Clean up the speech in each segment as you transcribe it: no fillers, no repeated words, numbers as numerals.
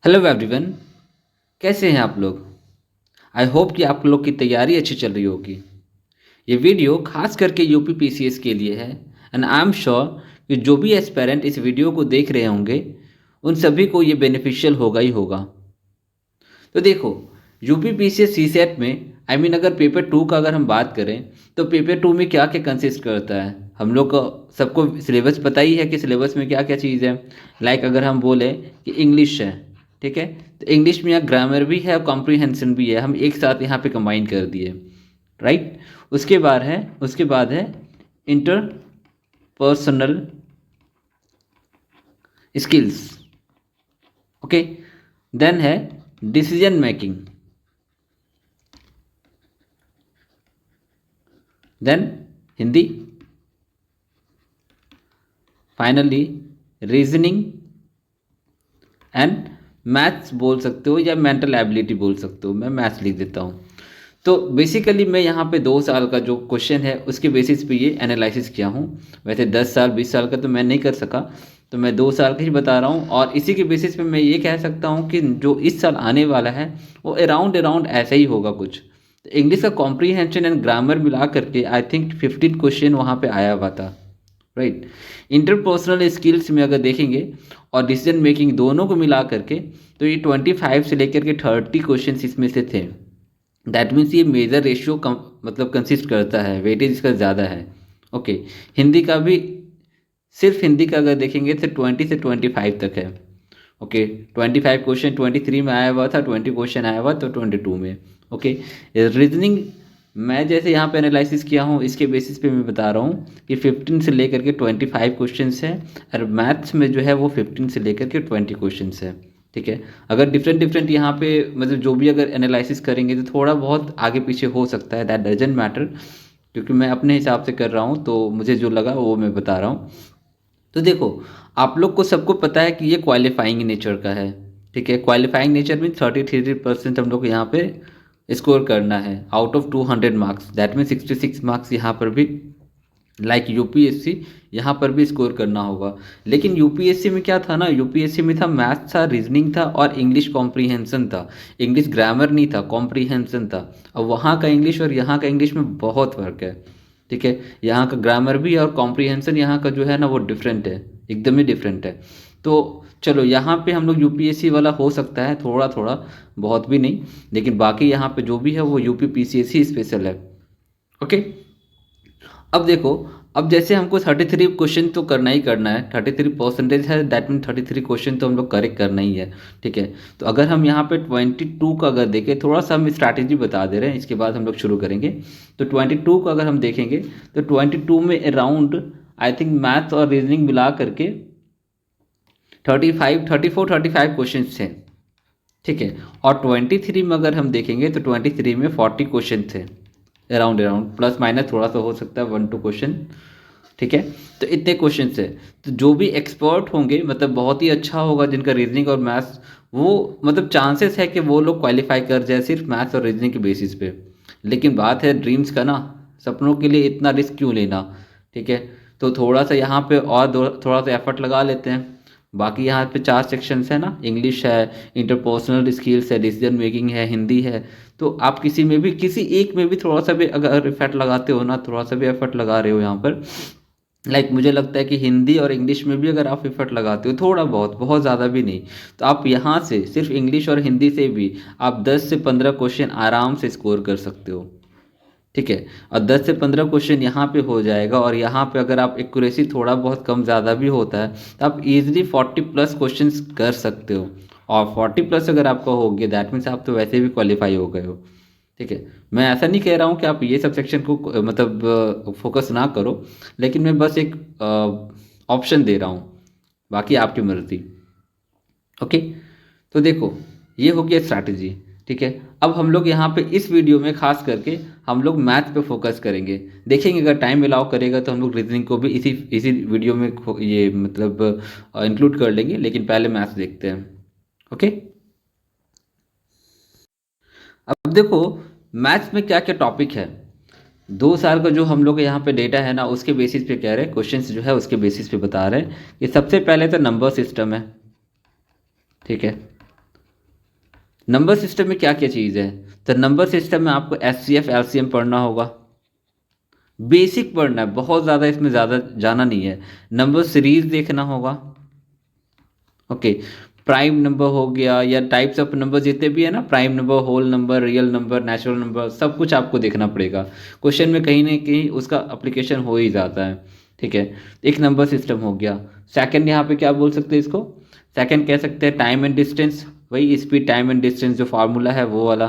Hello everyone. कैसे हैं आप लोग? आई होप कि आप लोग की तैयारी अच्छी चल रही होगी। ये वीडियो खास करके यूपी पीसीएस के लिए है एंड आई एम श्योर कि जो भी एस्पेरेंट इस वीडियो को देख रहे होंगे उन सभी को ये बेनिफिशियल होगा ही होगा। तो देखो, यूपी पीसीएस सी सेट में अगर पेपर टू का अगर हम बात करें तो पेपर टू में क्या क्या कंसिस्ट करता है, हम लोग को सबको सिलेबस पता ही है कि सिलेबस में क्या क्या चीज़ है। अगर हम बोले कि इंग्लिश है, ठीक है, तो इंग्लिश में यहाँ ग्रामर भी है और कॉम्प्रीहेंशन भी है, हम एक साथ यहाँ पे कंबाइन कर दिए, राइट। उसके बाद है इंटरपर्सनल स्किल्स, ओके। देन है decision making, then Hindi, finally reasoning and maths बोल सकते हो या मेंटल एबिलिटी बोल सकते हो, मैं मैथ्स लिख देता हूँ। तो बेसिकली मैं यहाँ पे 2 साल का जो क्वेश्चन है उसके बेसिस पे ये एनालिसिस किया हूँ। वैसे 10 साल 20 साल का तो मैं नहीं कर सका, तो मैं 2 साल का ही बता रहा हूँ और इसी के बेसिस पे मैं ये कह सकता हूँ कि जो इस साल आने वाला है वो अराउंड अराउंड ऐसा ही होगा कुछ। तो इंग्लिश का कॉम्प्रीहेंशन एंड ग्रामर मिला करके आई थिंक 15 क्वेश्चन वहाँ पे आया हुआ था, राइट। इंटरपर्सनल स्किल्स में अगर देखेंगे और डिसीजन मेकिंग दोनों को मिला करके तो ये 25 से लेकर के 30 क्वेश्चन इसमें से थे। दैट मीन्स ये मेजर रेशियो कम मतलब कंसिस्ट करता है, वेटेज इसका ज़्यादा है, ओके। हिंदी का भी, सिर्फ हिंदी का अगर देखेंगे तो 20 से 25 तक है, ओके। 25 क्वेश्चन 23 में आया हुआ था, 20 क्वेश्चन आया हुआ तो 22 में, ओके। रीजनिंग मैं जैसे यहाँ पे एनालिसिस किया हूँ इसके बेसिस पे मैं बता रहा हूँ कि 15 से लेकर के 25 क्वेश्चंस है और मैथ्स में जो है वो 15 से लेकर के 20 क्वेश्चंस है, ठीक है। अगर डिफरेंट डिफरेंट यहाँ पे मतलब जो भी अगर एनालिसिस करेंगे तो थोड़ा बहुत आगे पीछे हो सकता है, दैट डजंट मैटर, क्योंकि मैं अपने हिसाब से कर रहा हूँ तो मुझे जो लगा वो मैं बता रहा हूँ। तो देखो, आप लोग को सबको पता है कि ये क्वालिफाइंग नेचर का है, ठीक है। क्वालिफाइंग नेचर में 33% हम लोग को यहाँ पे स्कोर करना है out of 200 marks, that mean 66 marks यहाँ पर भी लाइक यूपीएससी यहाँ पर भी स्कोर करना होगा। लेकिन यूपीएससी में क्या था ना, यूपीएससी में था मैथ्स था, रीजनिंग था और इंग्लिश कॉम्प्रीहेंशन था। इंग्लिश ग्रामर नहीं था, कॉम्प्रीहेंशन था। अब वहाँ का इंग्लिश और यहाँ का इंग्लिश में बहुत फर्क है, ठीक है। यहाँ का ग्रामर भी और कॉम्प्रीहेंशन यहाँ का जो है ना वो डिफरेंट है, एकदम ही डिफरेंट है। तो चलो यहाँ पे हम लोग यूपीएससी वाला हो सकता है थोड़ा थोड़ा, बहुत भी नहीं, लेकिन बाकी यहाँ पे जो भी है वो यूपी पीसीएससी स्पेशल है, ओके। अब देखो, अब जैसे हमको 33 क्वेश्चन तो करना ही करना है, 33% है, दैट मीन 33 क्वेश्चन तो हम लोग करेक्ट करना ही है, ठीक है। तो अगर हम यहाँ पे 22 का अगर देखें, थोड़ा सा हम स्ट्रैटेजी बता दे रहे हैं, इसके बाद हम लोग शुरू करेंगे। तो 22 का अगर हम देखेंगे तो 22 में अराउंड आई थिंक मैथ्स और रीजनिंग मिला करके 34 35 क्वेश्चन थे, ठीक है। और 23 में अगर हम देखेंगे तो 23 में 40 क्वेश्चन थे, अराउंड अराउंड प्लस माइनस थोड़ा सा हो सकता है 1 2 क्वेश्चन, ठीक है। तो इतने क्वेश्चन है। तो जो भी एक्सपर्ट होंगे मतलब बहुत ही अच्छा होगा जिनका रीजनिंग और मैथ्स, वो मतलब चांसेस है कि वो लोग क्वालिफाई कर जाए सिर्फ मैथ्स और रीजनिंग के बेसिस पे। लेकिन बात है ड्रीम्स का ना, सपनों के लिए इतना रिस्क क्यों लेना, ठीक है। तो थोड़ा सा यहाँ पे और थोड़ा सा एफर्ट लगा लेते हैं। बाकी यहाँ पे 4 सेक्शंस है ना, इंग्लिश है, इंटरपर्सनल स्किल्स है, डिसीजन मेकिंग है, हिंदी है। तो आप किसी में भी किसी एक में भी थोड़ा सा भी अगर एफर्ट लगाते हो ना, थोड़ा सा भी एफर्ट लगा रहे हो यहाँ पर, मुझे लगता है कि हिंदी और इंग्लिश में भी अगर आप एफर्ट लगाते हो थोड़ा बहुत, बहुत ज़्यादा भी नहीं, तो आप यहाँ से सिर्फ इंग्लिश और हिंदी से भी आप 10 से 15 क्वेश्चन आराम से स्कोर कर सकते हो, ठीक है। और 10 से 15 क्वेश्चन यहाँ पे हो जाएगा और यहाँ पे अगर आप एक्यूरेसी थोड़ा बहुत कम ज़्यादा भी होता है तो आप इजीली 40+ क्वेश्चंस कर सकते हो। और 40+ अगर आपका हो गया दैट मीन्स आप तो वैसे भी क्वालिफाई हो गए हो, ठीक है। मैं ऐसा नहीं कह रहा हूँ कि आप ये सब सेक्शन को मतलब फोकस ना करो, लेकिन मैं बस एक ऑप्शन दे रहा हूँ, बाकी आपकी मर्जी, ओके। तो देखो, ये हो गया स्ट्रैटेजी, ठीक है। अब हम लोग यहाँ पे इस वीडियो में खास करके हम लोग मैथ पे फोकस करेंगे, देखेंगे अगर टाइम अलाउ करेगा तो हम लोग रीजनिंग को भी इसी इसी वीडियो में ये मतलब इंक्लूड कर लेंगे, लेकिन पहले मैथ्स देखते हैं, ओके। अब देखो, मैथ्स में क्या क्या टॉपिक है, 2 साल का जो हम लोग यहाँ पे डेटा है ना उसके बेसिस पे कह रहे हैं, क्वेश्चंस जो है उसके बेसिस पे बता रहे हैं कि सबसे पहले तो नंबर सिस्टम है, ठीक है। नंबर सिस्टम में क्या क्या चीज़ है, तो नंबर सिस्टम में आपको एचसीएफ एलसीएम पढ़ना होगा, बेसिक पढ़ना है, बहुत ज़्यादा इसमें ज़्यादा जाना नहीं है। नंबर सीरीज देखना होगा, ओके। प्राइम नंबर हो गया या टाइप्स ऑफ नंबर जितने भी है ना, prime number, whole number, real number, natural number, सब कुछ आपको देखना पड़ेगा। क्वेश्चन में कहीं ना कहीं उसका अप्लीकेशन हो ही जाता है, ठीक है। एक नंबर सिस्टम हो गया। सेकंड यहाँ पे क्या बोल सकते हैं इसको, सेकंड कह सकते हैं टाइम एंड डिस्टेंस, वही स्पीड टाइम एंड डिस्टेंस जो फार्मूला है वो वाला,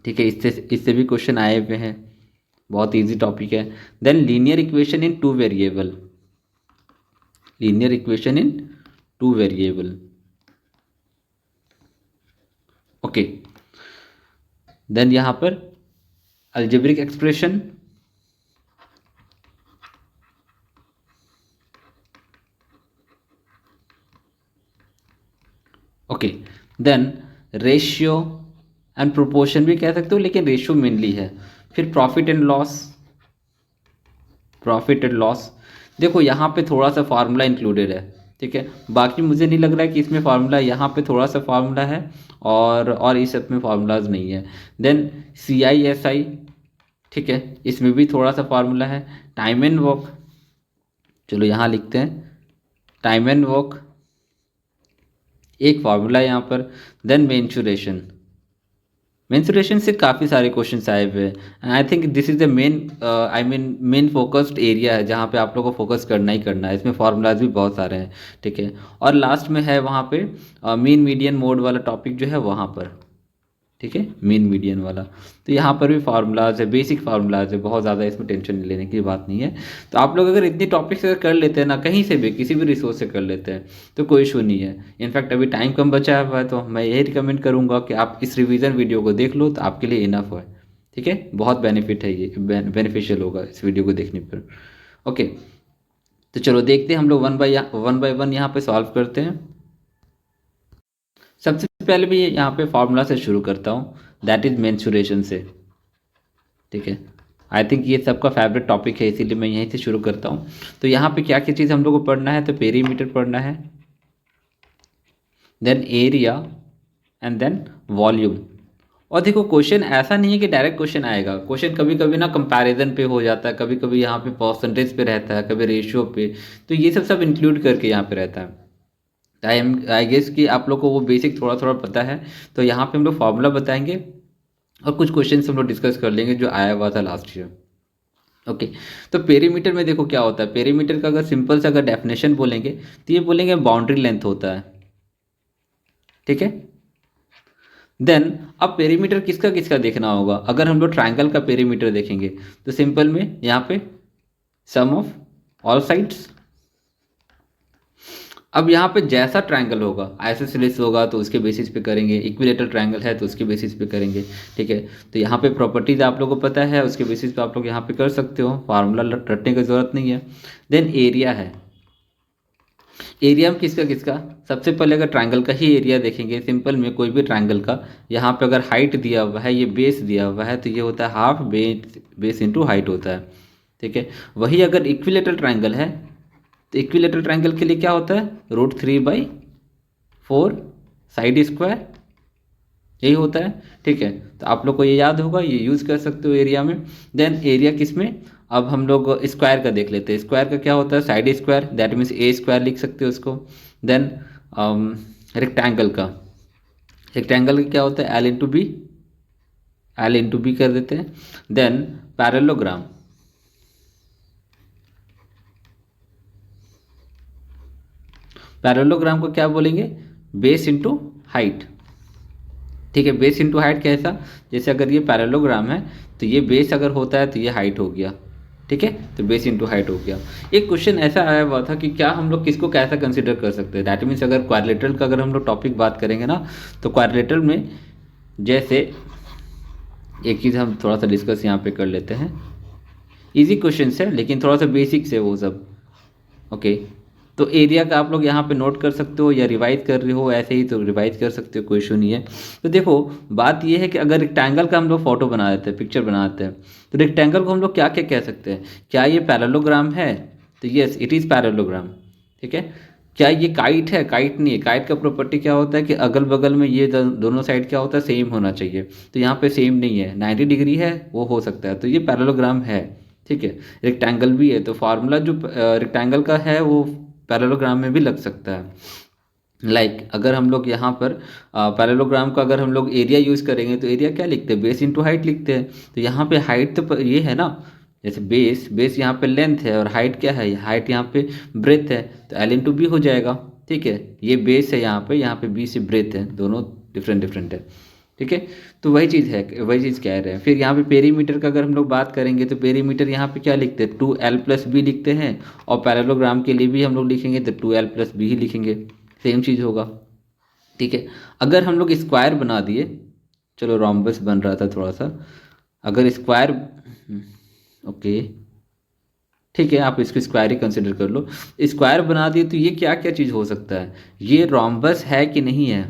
ठीक है। इससे भी क्वेश्चन आए हुए हैं, बहुत इजी टॉपिक है। Then linear equation in two variable, linear equation in two variable, okay. Then यहां पर algebraic expression, okay. Then ratio and proportion भी कह सकते हो, लेकिन रेशियो मेनली है। फिर profit and loss, profit and loss, देखो यहाँ पे थोड़ा सा फार्मूला इंक्लूडेड है, ठीक है। बाकी मुझे नहीं लग रहा है कि इसमें फार्मूला, यहाँ पे थोड़ा सा फार्मूला है और इस सब में फार्मूलाज नहीं है। देन CISI, ठीक है, इसमें भी थोड़ा सा फार्मूला है। टाइम एंड वर्क, चलो यहाँ लिखते हैं टाइम एंड वर्क, एक फार्मूला है यहाँ पर। देन मेंसुरेशन, मेंसुरेशन से काफ़ी सारे क्वेश्चन आए हुए हैं and I think this is the main main focused area है जहाँ पे आप लोगों को फोकस करना ही करना है। इसमें फार्मूलाज भी बहुत सारे हैं, ठीक है। और लास्ट में है वहाँ पे मीन मीडियन मोड वाला टॉपिक जो है वहाँ पर, ठीक है, मीन मीडियन वाला। तो यहाँ पर भी फार्मूलाज है, बेसिक फार्मूलाज है, बहुत ज़्यादा इसमें टेंशन लेने की बात नहीं है। तो आप लोग अगर इतनी टॉपिक्स अगर कर लेते हैं ना, कहीं से भी किसी भी रिसोर्स से कर लेते हैं तो कोई इशू नहीं है। इनफैक्ट अभी टाइम कम बचा हुआ है तो मैं यही रिकमेंड करूँगा कि आप इस रिवीजन वीडियो को देख लो तो आपके लिए इनफ है, ठीक है। बहुत बेनिफिट है, ये बेनिफिशियल होगा इस वीडियो को देखने पर, ओके। तो चलो देखते हैं हम लोग वन बाय वन यहाँ पे सॉल्व करते हैं। सबसे पहले मैं यहाँ पे फार्मूला से शुरू करता हूँ, दैट इज मेंसुरेशन से, ठीक है। आई थिंक ये सबका फेवरेट टॉपिक है, इसीलिए मैं यहीं से शुरू करता हूँ। तो यहाँ पे क्या क्या चीज़ हम लोग को पढ़ना है, तो पेरीमीटर पढ़ना है, then area and then volume. और देखो क्वेश्चन ऐसा नहीं है कि डायरेक्ट क्वेश्चन आएगा, क्वेश्चन कभी कभी ना कंपैरिजन पे हो जाता है, कभी कभी यहाँ पे परसेंटेज पे रहता है, कभी रेशियो पे, तो ये सब इंक्लूड करके यहाँ पे रहता है। आई गेस कि आप लोग को वो बेसिक थोड़ा थोड़ा पता है। तो यहाँ पे हम लोग फार्मूला बताएंगे और कुछ क्वेश्चन हम लोग डिस्कस कर लेंगे जो आया हुआ था लास्ट ईयर, ओके। तो पेरीमीटर में देखो क्या होता है, पेरीमीटर का अगर सिंपल से अगर डेफिनेशन बोलेंगे तो ये बोलेंगे बाउंड्री लेंथ होता है, ठीक है। देन अब पेरीमीटर किसका किसका देखना होगा, अगर हम लोग ट्रायंगल का पेरीमीटर देखेंगे तो सिंपल में यहाँ पे सम ऑफ ऑल साइड्स। अब यहाँ पे जैसा ट्रायंगल होगा, आइसोसेलेस होगा तो उसके बेसिस पे करेंगे, इक्विलेटरल ट्रायंगल है तो उसके बेसिस पे करेंगे, ठीक है। तो यहाँ पे प्रॉपर्टीज आप लोगों को पता है, उसके बेसिस पे आप लोग यहाँ पे कर सकते हो, फार्मूला रटने की ज़रूरत नहीं है। देन एरिया है, एरिया में किसका किसका, सबसे पहले अगर ट्रायंगल का ही एरिया देखेंगे, सिंपल में कोई भी ट्रायंगल का, यहाँ पे अगर हाइट दिया हुआ है, ये बेस दिया हुआ है, तो ये होता है हाफ बेस इंटू हाइट होता है, ठीक है। वही अगर इक्विलेटरल ट्रायंगल है तो इक्विलेटरल ट्रायंगल के लिए क्या होता है, √3/4 साइड स्क्वायर, यही होता है, ठीक है। तो आप लोग को ये याद होगा, ये यूज़ कर सकते हो एरिया में। देन एरिया किस में, अब हम लोग स्क्वायर का देख लेते हैं, स्क्वायर का क्या होता है, side square, that means A square लिख सकते हो उसको। देन रेक्टेंगल का, रेक्टेंगल का क्या होता है, एल इंटू बी कर देते हैं। देन पैरेललोग्राम, पैरेललोग्राम को क्या बोलेंगे, बेस इंटू हाइट, ठीक है। बेस इंटू हाइट कैसा, जैसे अगर ये पैरेललोग्राम है तो ये बेस अगर होता है तो ये हाइट हो गया, ठीक है। तो बेस इंटू हाइट हो गया। एक क्वेश्चन ऐसा आया हुआ था कि क्या हम लोग किसको कैसा कंसिडर कर सकते हैं, दैट मीन्स अगर क्वाड्रिलेटरल का अगर हम लोग टॉपिक बात करेंगे ना, तो क्वाड्रिलेटरल में जैसे एक चीज़ हम थोड़ा सा डिस्कस यहाँ पे कर लेते हैं, इजी क्वेश्चन है लेकिन थोड़ा सा बेसिक्स है वो सब, ओके। तो एरिया का आप लोग यहाँ पे नोट कर सकते हो या रिवाइज कर रहे हो ऐसे ही तो रिवाइज कर सकते हो, कोई इशू नहीं है। तो देखो बात ये है कि अगर रेक्टेंगल का हम लोग फोटो बना देते हैं, पिक्चर बना देते हैं, तो रेक्टेंगल को हम लोग क्या क्या कह सकते हैं, क्या ये पैरेललोग्राम है, तो यस इट इज़ पैरेललोग्राम, ठीक है। क्या ये काइट है? काइट नहीं है। काइट का प्रॉपर्टी क्या होता है कि अगल बगल में ये दोनों साइड क्या होता है, सेम होना चाहिए। तो यहाँ पे सेम नहीं है, 90 डिग्री है वो हो सकता है, तो ये पैरेललोग्राम है। ठीक है, रेक्टेंगल भी है, तो फार्मूला जो रेक्टेंगल का है वो पैरेललोग्राम में भी लग सकता है। अगर हम लोग यहाँ पर पैरेललोग्राम का अगर हम लोग एरिया यूज़ करेंगे तो एरिया क्या लिखते हैं, बेस इंटू हाइट लिखते हैं। तो यहाँ पे हाइट तो ये है ना, जैसे बेस यहाँ पे लेंथ है और हाइट क्या है, हाइट यहाँ पे ब्रेथ है, तो एल इंटू बी हो जाएगा। ठीक है, ये बेस है यहाँ पे बी से ब्रेथ है, दोनों डिफरेंट डिफरेंट है। ठीक है, तो वही चीज़ है, वही चीज़ कह रहे हैं। फिर यहाँ पे पेरीमीटर का अगर हम लोग बात करेंगे तो पेरीमीटर यहाँ पे क्या लिखते हैं, 2l+b लिखते हैं, और पैरेललोग्राम के लिए भी हम लोग लिखेंगे तो 2l+b ही लिखेंगे, सेम चीज़ होगा। ठीक है, अगर हम लोग स्क्वायर बना दिए, चलो रोम्बस बन रहा था थोड़ा सा, अगर स्क्वायर, ओके ठीक है, आप इसको स्क्वायर ही कंसिडर कर लो। स्क्वायर बना दिए तो ये क्या क्या चीज़ हो सकता है, ये रोम्बस है कि नहीं है,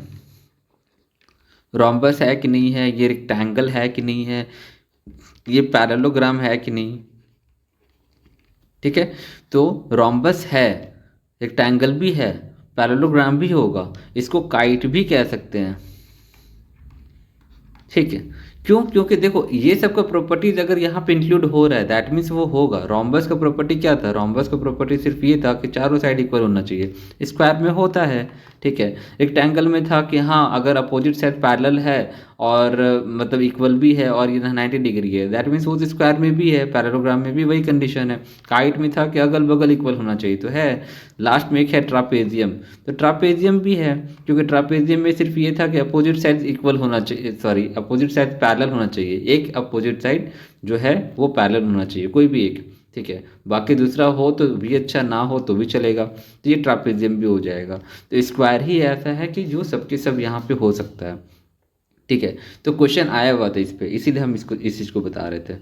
रोम्बस है कि नहीं है, ये रेक्टेंगल है कि नहीं है, ये पैरेललोग्राम है कि नहीं। ठीक है, तो रोम्बस है, रेक्टेंगल भी है, पैरेललोग्राम भी होगा, इसको काइट भी कह सकते हैं। ठीक है, क्यों? क्योंकि देखो ये सब का प्रॉपर्टीज अगर यहाँ पे इंक्लूड हो रहा है दैट मीन्स वो होगा। रोम्बस का प्रॉपर्टी क्या था, रोम्बस का प्रॉपर्टी सिर्फ ये था कि चारों साइड इक्वल होना चाहिए, स्क्वायर में होता है। ठीक है, रेक्टेंगल में था कि हाँ अगर अपोजिट साइड पैरेलल है और मतलब इक्वल भी है और ये 90 डिग्री है, दैट मीन्स वो स्क्वायर में भी है, पैरेललोग्राम में भी वही कंडीशन है। काइट में था कि अगल बगल इक्वल होना चाहिए, तो है। लास्ट में एक है ट्रापेजियम, तो ट्रापेजियम भी है, क्योंकि ट्रापेजियम में सिर्फ ये था कि अपोजिट साइड इक्वल होना चाहिए, सॉरी अपोजिट साइड पैरेलल होना चाहिए, एक अपोजिट साइड जो है वो पैरेलल होना चाहिए, कोई भी एक। ठीक है, बाकी दूसरा हो तो भी अच्छा, ना हो तो भी चलेगा, तो ये ट्रापेजियम भी हो जाएगा। तो स्क्वायर ही ऐसा है कि जो सबके सब यहाँ पे हो सकता है। ठीक है, तो क्वेश्चन आया हुआ था इस पे, इसीलिए हम इसको इस चीज़ को बता रहे थे।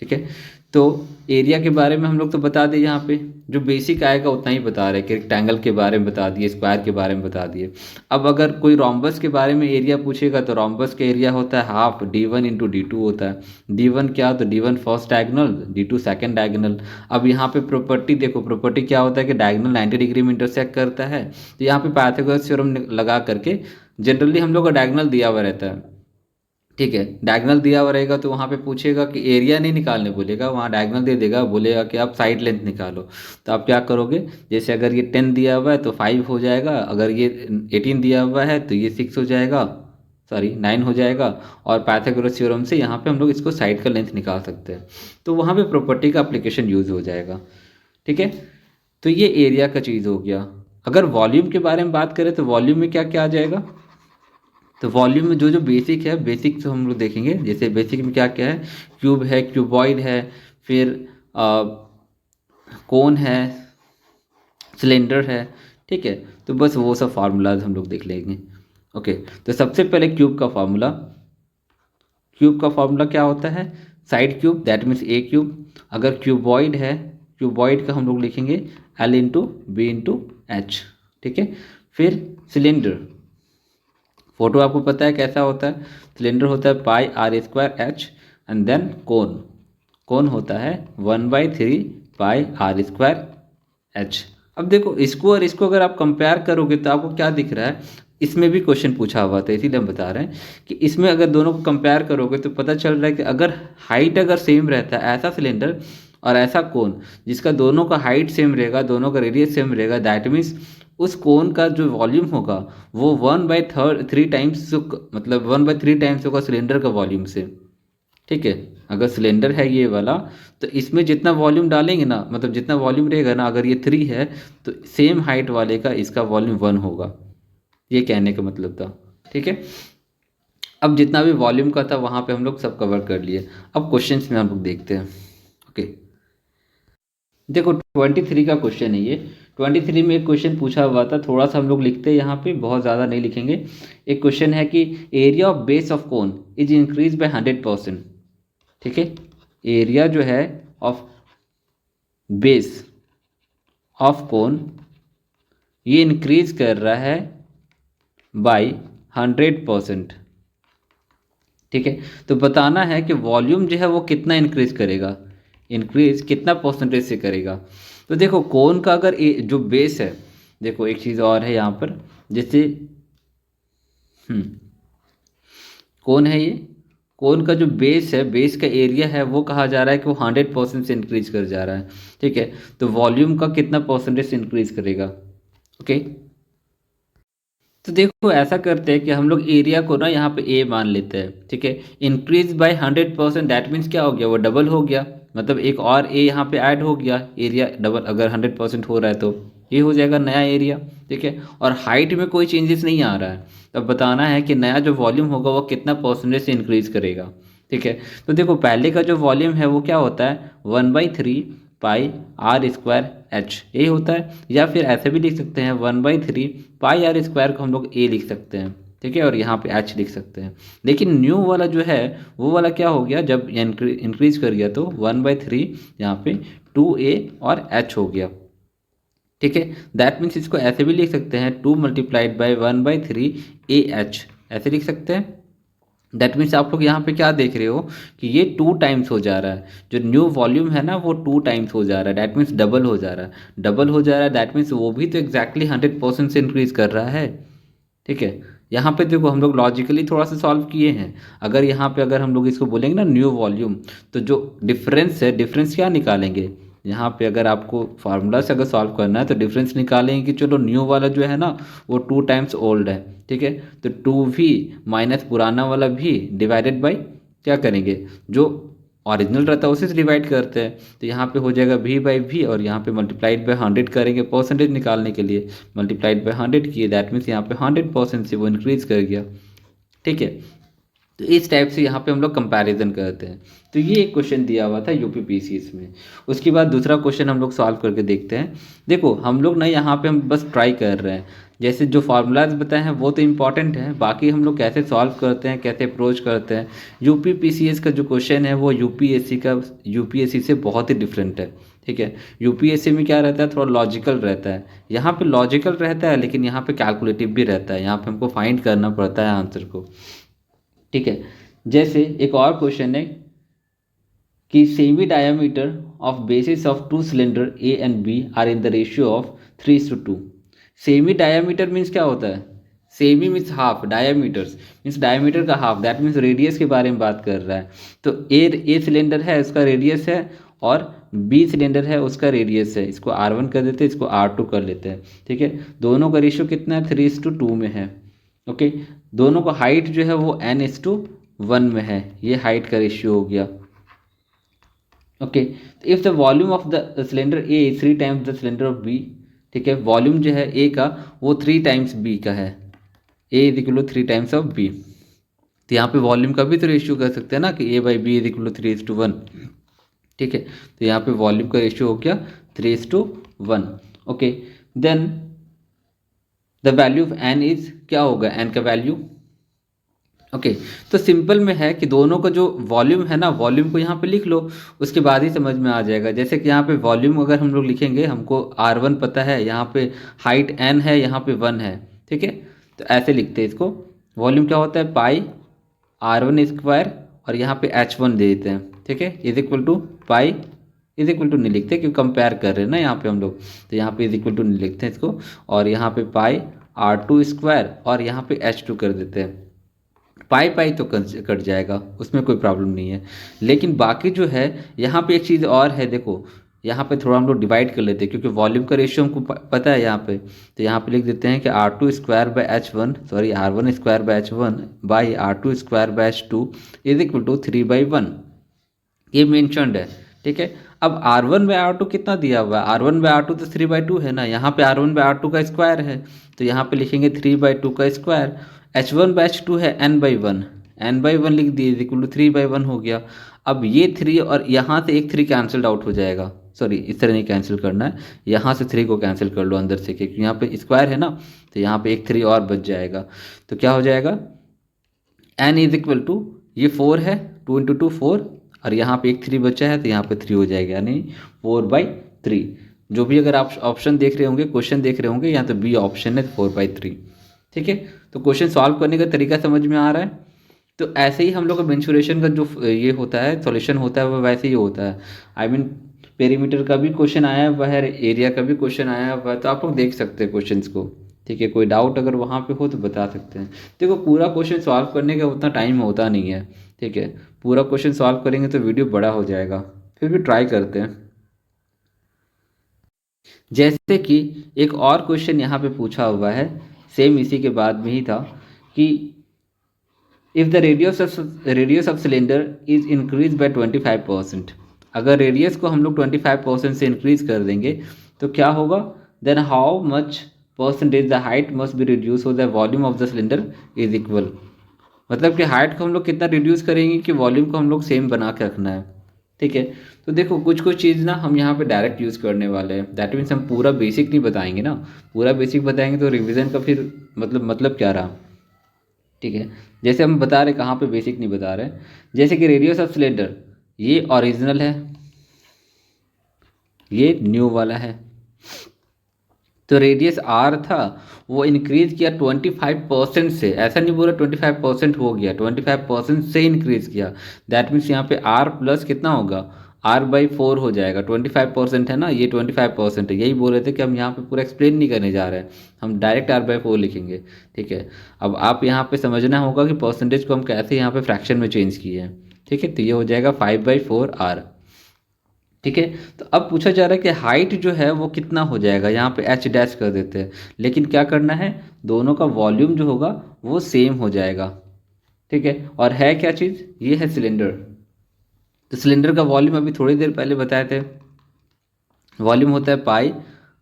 ठीक है, तो एरिया के बारे में हम लोग तो बता दें, यहाँ पे जो बेसिक आएगा उतना ही बता रहे हैं कि रेक्टेंगल के बारे में बता दिए, स्क्वायर के बारे में बता दिए। अब अगर कोई रोम्बस के बारे में एरिया पूछेगा तो रोम्बस का एरिया होता है हाफ d1 इंटू डी होता है। d1 क्या, तो d1 first diagonal, d2 second diagonal. अब यहाँ पे प्रॉपर्टी देखो, प्रॉपर्टी क्या होता है कि डायगोनल 90 डिग्री में इंटरसेक्ट करता है, तो यहाँ पे पाइथागोरस थ्योरम लगा करके जनरली हम लोग का डायगोनल दिया हुआ रहता है। ठीक है, डायगोनल दिया हुआ रहेगा तो वहाँ पे पूछेगा कि एरिया नहीं निकालने बोलेगा, वहाँ डायगोनल दे देगा, बोलेगा कि आप साइड लेंथ निकालो। तो आप क्या करोगे, जैसे अगर ये 10 दिया हुआ है तो 5 हो जाएगा, अगर ये 18 दिया हुआ है तो ये 6 हो जाएगा, सॉरी 9 हो जाएगा। और पाइथागोरस थ्योरम से यहाँ पे हम लोग इसको साइड का लेंथ निकाल सकते हैं, तो वहाँ पे प्रॉपर्टी का एप्लीकेशन यूज़ हो जाएगा। ठीक है, तो ये एरिया का चीज़ हो गया। अगर वॉल्यूम के बारे में बात करें तो वॉल्यूम में क्या क्या आ जाएगा, तो वॉल्यूम में जो जो बेसिक है, बेसिक तो हम लोग देखेंगे। जैसे बेसिक में क्या क्या है, क्यूब है, क्यूबॉइड है, फिर कोन है, सिलेंडर है। ठीक है, तो बस वो सब फार्मूलाज हम लोग देख लेंगे। ओके, तो सबसे पहले क्यूब का फार्मूला, क्यूब का फार्मूला क्या होता है, side cube that means a cube. अगर क्यूबॉइड है, क्यूबॉइड का हम लोग लिखेंगे L into B into H. ठीक है, फिर सिलेंडर, फोटो आपको पता है कैसा होता है, सिलेंडर होता है pi r square h, and then cone, cone होता है 1/3 पाई आर स्क्वायर एच। अब देखो इसको और इसको अगर आप कंपेयर करोगे तो आपको क्या दिख रहा है, इसमें भी क्वेश्चन पूछा हुआ था इसीलिए हम बता रहे हैं कि इसमें अगर दोनों को कंपेयर करोगे तो पता चल रहा है कि अगर हाइट अगर सेम रहता है, ऐसा सिलेंडर और ऐसा कोन जिसका दोनों का हाइट सेम रहेगा, दोनों का रेडियस सेम रहेगा, दैट मीन्स उस कोन का जो वॉल्यूम होगा वो 1/3 टाइम्स, मतलब 1/3 टाइम्स होगा सिलेंडर का वॉल्यूम से। ठीक है, अगर सिलेंडर है ये वाला तो इसमें जितना वॉल्यूम डालेंगे ना, मतलब जितना वॉल्यूम रहेगा ना, अगर ये 3 है तो सेम हाइट वाले का इसका वॉल्यूम 1 होगा, ये कहने का मतलब था। ठीक है, अब जितना भी वॉल्यूम का था वहाँ पे हम लोग सब कवर कर लिए। अब क्वेश्चंस में हम लोग देखते हैं। ओके, देखो 23 का क्वेश्चन है ये। 23 में एक क्वेश्चन पूछा हुआ था, थोड़ा सा हम लोग लिखते हैं यहाँ पे, बहुत ज़्यादा नहीं लिखेंगे। एक क्वेश्चन है कि area of base of cone is increase by 100%। ठीक है, एरिया जो है ऑफ बेस ऑफ कोन ये इंक्रीज कर रहा है बाय 100%। ठीक है, तो बताना है कि वॉल्यूम जो है वो कितना इंक्रीज करेगा, इंक्रीज कितना परसेंटेज से करेगा। तो देखो कोन का अगर जो बेस है, देखो एक चीज़ और है यहाँ पर, जैसे कौन है ये, कौन का जो बेस है, बेस का एरिया है, वो कहा जा रहा है कि वो 100% से इंक्रीज कर जा रहा है। ठीक है, तो वॉल्यूम का कितना परसेंटेज से इंक्रीज करेगा। ओके, तो देखो ऐसा करते हैं कि हम लोग एरिया को ना यहाँ पे ए मान लेते हैं। ठीक है, इंक्रीज बाय 100%, दैट मीन्स क्या हो गया, वो डबल हो गया, मतलब एक और ए यहाँ पे ऐड हो गया, एरिया डबल अगर 100% हो रहा है तो ये हो जाएगा नया एरिया। ठीक है, और हाइट में कोई चेंजेस नहीं आ रहा है, तब बताना है कि नया जो वॉल्यूम होगा वो कितना परसेंटेज से इंक्रीज करेगा। ठीक है, तो देखो पहले का जो वॉल्यूम है वो क्या होता है, 1/3 पाई आर स्क्वायर एच, यही होता है। या फिर ऐसे भी लिख सकते हैं 1/3 पाई आर स्क्वायर को हम लोग ए लिख सकते हैं। ठीक है, और यहाँ पे एच लिख सकते हैं। लेकिन न्यू वाला जो है वो वाला क्या हो गया, जब इंक्रीज कर गया तो 1/3 यहाँ पे 2a और h हो गया। ठीक है, दैट मीन्स इसको ऐसे भी लिख सकते हैं 2 × 1/3 AH, ऐसे लिख सकते हैं। दैट मीन्स आप लोग यहाँ पे क्या देख रहे हो कि ये 2 टाइम्स हो जा रहा है, जो न्यू वॉल्यूम है ना वो 2 टाइम्स हो जा रहा है, दैट मीन्स डबल हो जा रहा है। डबल हो जा रहा है दैट मीन्स वो भी तो एग्जैक्टली 100% से इंक्रीज कर रहा है। ठीक है, यहाँ पे देखो हम लोग लॉजिकली थोड़ा सा सॉल्व किए हैं। अगर यहाँ पे अगर हम लोग इसको बोलेंगे ना न्यू वॉल्यूम, तो जो डिफरेंस है, डिफरेंस क्या निकालेंगे, यहाँ पे अगर आपको फार्मूला से अगर सॉल्व करना है तो डिफरेंस निकालेंगे कि चलो न्यू वाला जो है ना वो 2 टाइम्स ओल्ड है। ठीक है, तो 2v माइनस पुराना वाला भी डिवाइडेड बाई क्या करेंगे, जो ओरिजिनल रहता है उसी से डिवाइड करते हैं। तो यहाँ पे हो जाएगा v/v, और यहाँ पे मल्टीप्लाइड बाय 100 करेंगे परसेंटेज निकालने के लिए, मल्टीप्लाइड बाय 100 किए, दैट मीन्स यहाँ पे 100% से वो इंक्रीज कर गया। ठीक है, तो इस टाइप से यहाँ पे हम लोग कंपैरिजन करते हैं। तो ये एक क्वेश्चन दिया हुआ था यूपीपीसीएस में। उसके बाद दूसरा क्वेश्चन हम लोग सॉल्व करके देखते हैं। देखो हम लोग ना यहाँ पे हम बस ट्राई कर रहे हैं, जैसे जो फार्मूलाज बताए हैं वो तो इम्पॉर्टेंट है, बाकी हम लोग कैसे सॉल्व करते हैं, कैसे अप्रोच करते हैं। यूपीपीसीएस का जो क्वेश्चन है वो यूपीएससी से बहुत ही डिफरेंट है। ठीक है, यूपीएससी में क्या रहता है, थोड़ा लॉजिकल रहता है, यहाँ पे लॉजिकल रहता है लेकिन यहाँ पे कैलकुलेटिव भी रहता है, यहाँ पे हमको फाइंड करना पड़ता है आंसर को। ठीक है, जैसे एक और क्वेश्चन है कि semi diameter of bases of 2 cylinder A and B are in the ratio of 3:2। Semi diameter means क्या होता है, semi means half, diameters means diameter का हाफ, दैट मीन्स रेडियस के बारे में बात कर रहा है। तो ए सिलेंडर है उसका रेडियस है, और बी सिलेंडर है उसका रेडियस है, इसको R1 कर देते हैं, इसको R2 कर लेते हैं। ठीक है, दोनों का रेशियो कितना है, 3:2 में है। ओके, दोनों का हाइट जो है वो n:1 में है, ये हाइट का रेशियो हो गया। Okay, if the volume of the cylinder A is 3 times the cylinder of B. ठीक है, वॉल्यूम जो है ए का वो 3 टाइम्स बी का है, A is equal to 3 times of B. तो यहाँ पे वॉल्यूम का भी तो रेशियो कर सकते हैं ना कि A/B इज इक्वल टू 3:1। ठीक है, तो यहाँ पे वॉल्यूम का रेशियो हो गया 3:1। Okay, then the value of N is, क्या होगा एन का वैल्यू। ओके, तो सिंपल में है कि दोनों का जो वॉल्यूम है ना, वॉल्यूम को यहाँ पे लिख लो, उसके बाद ही समझ में आ जाएगा। जैसे कि यहाँ पे वॉल्यूम अगर हम लोग लिखेंगे, हमको R1 पता है, यहाँ पे हाइट n है, यहाँ पे 1 है। ठीक है, तो ऐसे लिखते हैं इसको, वॉल्यूम क्या होता है पाई R1² और यहाँ पे H1 दे देते हैं। ठीक है, is equal to pi, is equal to नहीं लिखते क्योंकि कंपेयर कर रहे हैं ना यहाँ पे हम लोग, तो यहाँ पे इज इक्वल टू नहीं लिखते हैं इसको, और यहाँ पे पाई R2² और यहाँ पे H2 कर देते हैं। पाई पाई तो कट जाएगा, उसमें कोई प्रॉब्लम नहीं है। लेकिन बाकी जो है यहाँ पे एक चीज़ और है, देखो यहाँ पे थोड़ा हम लोग डिवाइड कर लेते हैं क्योंकि वॉल्यूम का रेशियो हमको पता है यहाँ पे, तो यहाँ पे लिख देते हैं कि R1² by R2² is equal to 3/1, ये मेंशनड है। ठीक है, अब R1/R2 कितना दिया हुआ है, R1/R2 तो 3/2 है ना, यहाँ पे R1/R2 का स्क्वायर है, तो यहाँ पे लिखेंगे 3/2 का स्क्वायर। H1/H2 है n/1, n/1 लिख दिए इज इक्वल टू 3/1 हो गया। अब ये 3 और यहाँ से एक 3 कैंसल्ड आउट हो जाएगा, सॉरी इस तरह नहीं कैंसिल करना है, यहाँ से 3 को कैंसिल कर लो अंदर से, क्योंकि यहाँ पे स्क्वायर है ना, तो यहाँ पे एक 3 और बच जाएगा। तो क्या हो जाएगा, n इज इक्वल टू, ये 4 है, 2 × 2 4, और यहाँ पे एक 3 बचा है तो यहाँ पे 3 हो जाएगा, यानी 4/3। जो भी अगर आप ऑप्शन देख रहे होंगे, क्वेश्चन देख रहे होंगे, या तो बी ऑप्शन है 4/3। ठीक है, तो क्वेश्चन सॉल्व करने का तरीका समझ में आ रहा है। तो ऐसे ही हम लोग का मेंसुरेशन का जो ये होता है, सॉल्यूशन होता है, वो वैसे ही होता है। आई मीन पेरीमीटर का भी क्वेश्चन आया हुआ है, एरिया का भी क्वेश्चन आया हुआ है, तो आप लोग देख सकते हैं क्वेश्चंस को। ठीक है, कोई डाउट अगर वहाँ पे हो तो बता सकते हैं। देखो पूरा क्वेश्चन सॉल्व करने का उतना टाइम होता नहीं है। ठीक है, पूरा क्वेश्चन सॉल्व करेंगे तो वीडियो बड़ा हो जाएगा, फिर भी ट्राई करते हैं। जैसे कि एक और क्वेश्चन यहाँ पे पूछा हुआ है, सेम इसी के बाद में ही था कि if the radius of cylinder is increase by 25%, अगर रेडियस को हम लोग 25% से इंक्रीज कर देंगे तो क्या होगा, then how much percentage the height must be reduce so the volume of the cylinder is equal. मतलब कि हाइट को हम लोग कितना रिड्यूस करेंगे कि वॉल्यूम को हम लोग सेम बना के रखना है। ठीक है, तो देखो कुछ कुछ चीज़ ना हम यहाँ पे डायरेक्ट यूज़ करने वाले हैं, दैट मीन्स हम पूरा बेसिक नहीं बताएंगे ना, पूरा बेसिक बताएंगे तो रिवीजन का फिर मतलब क्या रहा। ठीक है, जैसे हम बता रहे कहाँ पे बेसिक नहीं बता रहे, जैसे कि रेडियस ऑफ सिलेंडर ये ओरिजिनल है, ये न्यू वाला है, तो रेडियस आर था वो इंक्रीज किया 25% से, ऐसा नहीं बोला 25% हो गया, 25% से इंक्रीज किया, दैट मीन्स यहाँ पे आर प्लस कितना होगा, R/4 हो जाएगा। 25% है ना, ये 25% है, यही बोल रहे थे कि हम यहाँ पे पूरा एक्सप्लेन नहीं करने जा रहे हैं, हम डायरेक्ट R/4 लिखेंगे। ठीक है, अब आप यहाँ पे समझना होगा कि परसेंटेज को हम कैसे यहाँ पे फ्रैक्शन में चेंज किए हैं। ठीक है, तो ये हो जाएगा 5/4R। ठीक है, तो अब पूछा जा रहा है कि हाइट जो है वो कितना हो जाएगा, यहाँ पे H डैश कर देते हैं, लेकिन क्या करना है, दोनों का वॉल्यूम जो होगा वो सेम हो जाएगा। ठीक है, और है क्या चीज़, ये है सिलेंडर, तो सिलेंडर का वॉल्यूम अभी थोड़ी देर पहले बताए थे, वॉल्यूम होता है पाई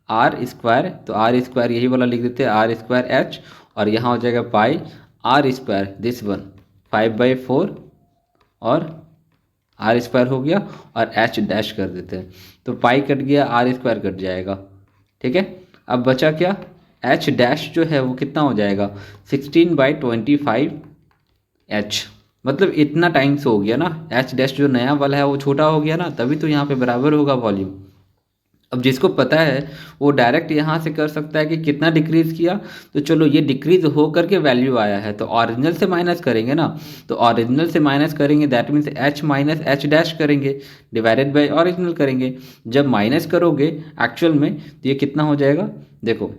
आर स्क्वायर, तो आर स्क्वायर यही वाला लिख देते हैं R²H, और यहाँ हो जाएगा पाई R² दिस वन 5/4 और R² हो गया और H डैश कर देते हैं, तो पाई कट गया, R² कट जाएगा। ठीक है, अब बचा क्या, H डैश जो है वो कितना हो जाएगा 16/25H, मतलब इतना टाइम्स हो गया ना, H डैश जो नया वाला है वो छोटा हो गया ना, तभी तो यहाँ पे बराबर होगा वॉल्यूम। अब जिसको पता है वो डायरेक्ट यहाँ से कर सकता है कि कितना डिक्रीज किया, तो चलो ये डिक्रीज हो करके वैल्यू आया है, तो ओरिजिनल से माइनस करेंगे ना, तो ओरिजिनल से माइनस करेंगे that means H minus H dash करेंगे, डिवाइडेड बाय ओरिजिनल करेंगे। जब माइनस करोगे एक्चुअल में तो ये कितना हो जाएगा, देखो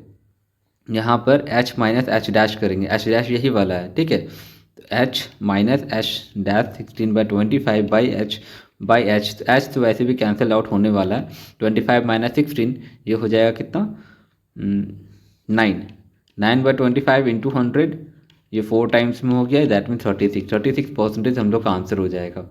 यहाँ पर H माइनस H डैश करेंगे, H डैश यही वाला है। ठीक है, तो H minus H dash 16/25/H तो H तो वैसे भी कैंसिल आउट होने वाला है, 25 माइनस 16 ये हो जाएगा कितना 9/25 इंटू 100, ये 4 टाइम्स में हो गया, दैट मीन 36% हम लोग का आंसर हो जाएगा।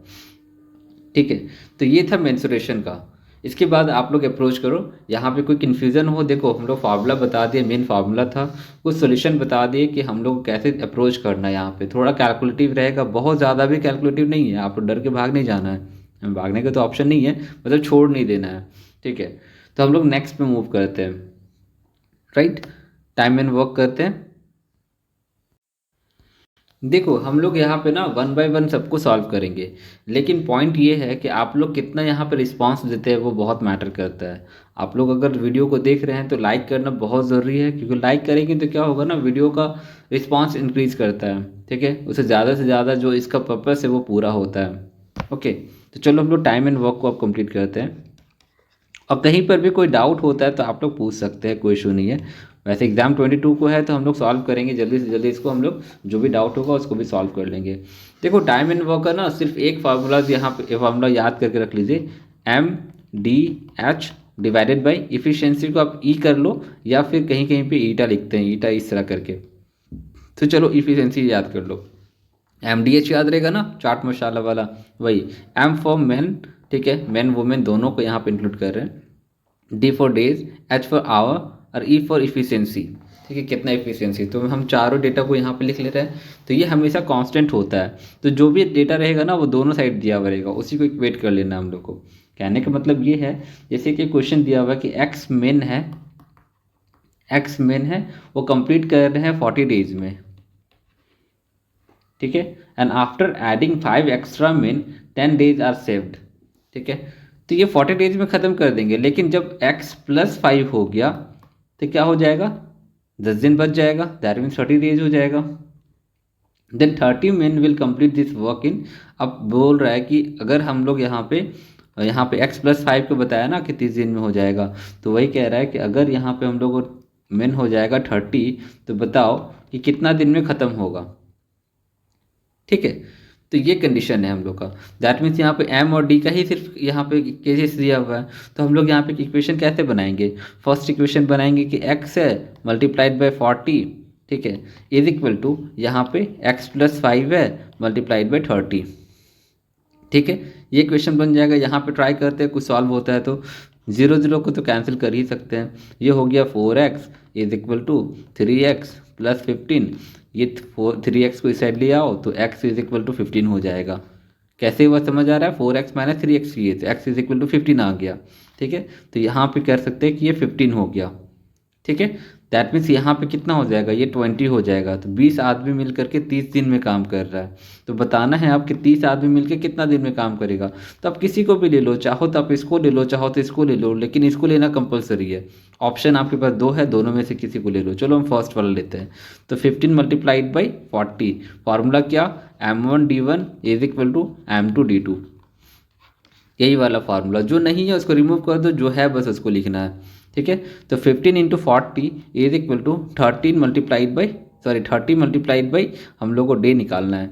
ठीक है, तो ये था मेंसुरेशन का। इसके बाद आप लोग अप्रोच करो, यहाँ पे कोई कन्फ्यूज़न हो, देखो हम लोग फार्मूला बता दिए, मेन फार्मूला था, कुछ सोल्यूशन बता दिए कि हम लोग कैसे अप्रोच करना है। यहाँ पे थोड़ा कैलकुलेटिव रहेगा, बहुत ज़्यादा भी कैलकुलेटिव नहीं है, आप डर के भाग नहीं जाना है, भागने का तो ऑप्शन नहीं है, मतलब छोड़ नहीं देना है। ठीक है, तो हम लोग नेक्स्ट पे मूव करते हैं, राइट, टाइम एंड वर्क करते हैं। देखो हम लोग यहाँ पे ना 1 बाय 1 सबको सॉल्व करेंगे, लेकिन पॉइंट ये है कि आप लोग कितना यहाँ पे रिस्पांस देते हैं वो बहुत मैटर करता है। आप लोग अगर वीडियो को देख रहे हैं तो लाइक करना बहुत ज़रूरी है, क्योंकि लाइक करेंगे तो क्या होगा ना, वीडियो का रिस्पांस इंक्रीज़ करता है। ठीक है, उससे ज़्यादा से ज़्यादा जो इसका पर्पस है वो पूरा होता है। ओके, तो चलो हम लोग टाइम एंड वर्क को अब कंप्लीट करते हैं। और कहीं पर भी कोई डाउट होता है तो आप लोग पूछ सकते हैं, कोई इशू नहीं है। वैसे एग्ज़ाम 22 को है तो हम लोग सॉल्व करेंगे जल्दी से जल्दी, इसको हम लोग जो भी डाउट होगा उसको भी सॉल्व कर लेंगे। देखो टाइम एंड वर्क का ना सिर्फ एक फार्मूला यहाँ पे फार्मूला याद करके रख लीजिए, MDH डिवाइडेड बाई इफ़िशियंसी को आप ई कर लो, या फिर कहीं कहीं पे ईटा लिखते हैं, ईटा इस तरह करके, तो चलो इफ़िशियंसी याद कर लो। MDH याद रहेगा ना, चाट मसाला वाला, वही M फॉर मैन। ठीक है, मैन वुमेन दोनों को यहाँ पे इंक्लूड कर रहे हैं, D for days, H for hour और E फॉर इफ़िशियंसी। ठीक है, कितना इफ़िशियंसी, तो हम चारों डेटा को यहाँ पे लिख ले रहे हैं, तो ये हमेशा कांस्टेंट होता है, तो जो भी डेटा रहेगा ना वो दोनों साइड दिया हुआ रहेगा, उसी को इक्वेट कर लेना हम लोग को। कहने का मतलब ये है, जैसे कि क्वेश्चन दिया हुआ है कि एक्स मेन है वो कंप्लीट कर रहे हैं 40 डेज में। ठीक है, and after adding 5 extra men 10 days are saved. ठीक है, तो ये 40 डेज में ख़त्म कर देंगे, लेकिन जब x + 5 हो गया तो क्या हो जाएगा, 10 दिन बच जाएगा, दैट मीन्स 30 डेज हो जाएगा। देन 30 men will complete this work in, अब बोल रहा है कि अगर हम लोग यहाँ पे और यहाँ पे x+5 को बताया ना कि 30 दिन में हो जाएगा, तो वही कह रहा है कि अगर यहाँ पे हम लोग को मेन हो जाएगा 30, तो बताओ कि कितना दिन में ख़त्म होगा। ठीक है, तो ये कंडीशन है हम लोग का। दैट मीन्स यहाँ पे एम और डी का ही सिर्फ यहाँ पे केसेस दिया हुआ है, तो हम लोग यहाँ पे इक्वेशन कैसे बनाएंगे। फर्स्ट इक्वेशन बनाएंगे कि x है मल्टीप्लाइड बाय 40, ठीक है, इज इक्वल टू यहाँ पे x+5 है मल्टीप्लाइड बाय 30। ठीक है, ये क्वेश्चन बन जाएगा। यहाँ पे ट्राई करते हैं, कुछ सॉल्व होता है तो 0 0 को तो कैंसिल कर ही सकते हैं। ये हो गया 4x is equal to 3x plus 15। ये 3x को इस साइड ले आओ तो x इज इक्वल टू 15 हो जाएगा। कैसे हुआ समझ आ रहा है, 4x माइनस 3x किए तो x इज इक्वल टू 15 आ गया। ठीक है, तो यहाँ पे कर सकते हैं कि ये 15 हो गया। ठीक है, दैट मीन्स यहाँ पे कितना हो जाएगा, ये 20 हो जाएगा। तो 20 आदमी मिल करके 30 दिन में काम कर रहा है। तो बताना है आप कि 30 आदमी मिलकर कितना दिन में काम करेगा। तो आप किसी को भी ले लो, चाहो तो आप इसको ले लो, चाहो तो इसको ले लो, लेकिन इसको लेना कंपलसरी है। ऑप्शन आपके पास 2 है, दोनों में से किसी को ले लो। चलो हम फर्स्ट वाला लेते हैं। तो 15 मल्टीप्लाइड बाई 40, फॉर्मूला क्या, m1d1 is equal to m2d2। यही वाला फार्मूला, जो नहीं है उसको रिमूव कर दो, जो है बस उसको लिखना है। ठीक है, तो 15 into 40 is equal to 30 multiplied by हम लोग को डे निकालना है।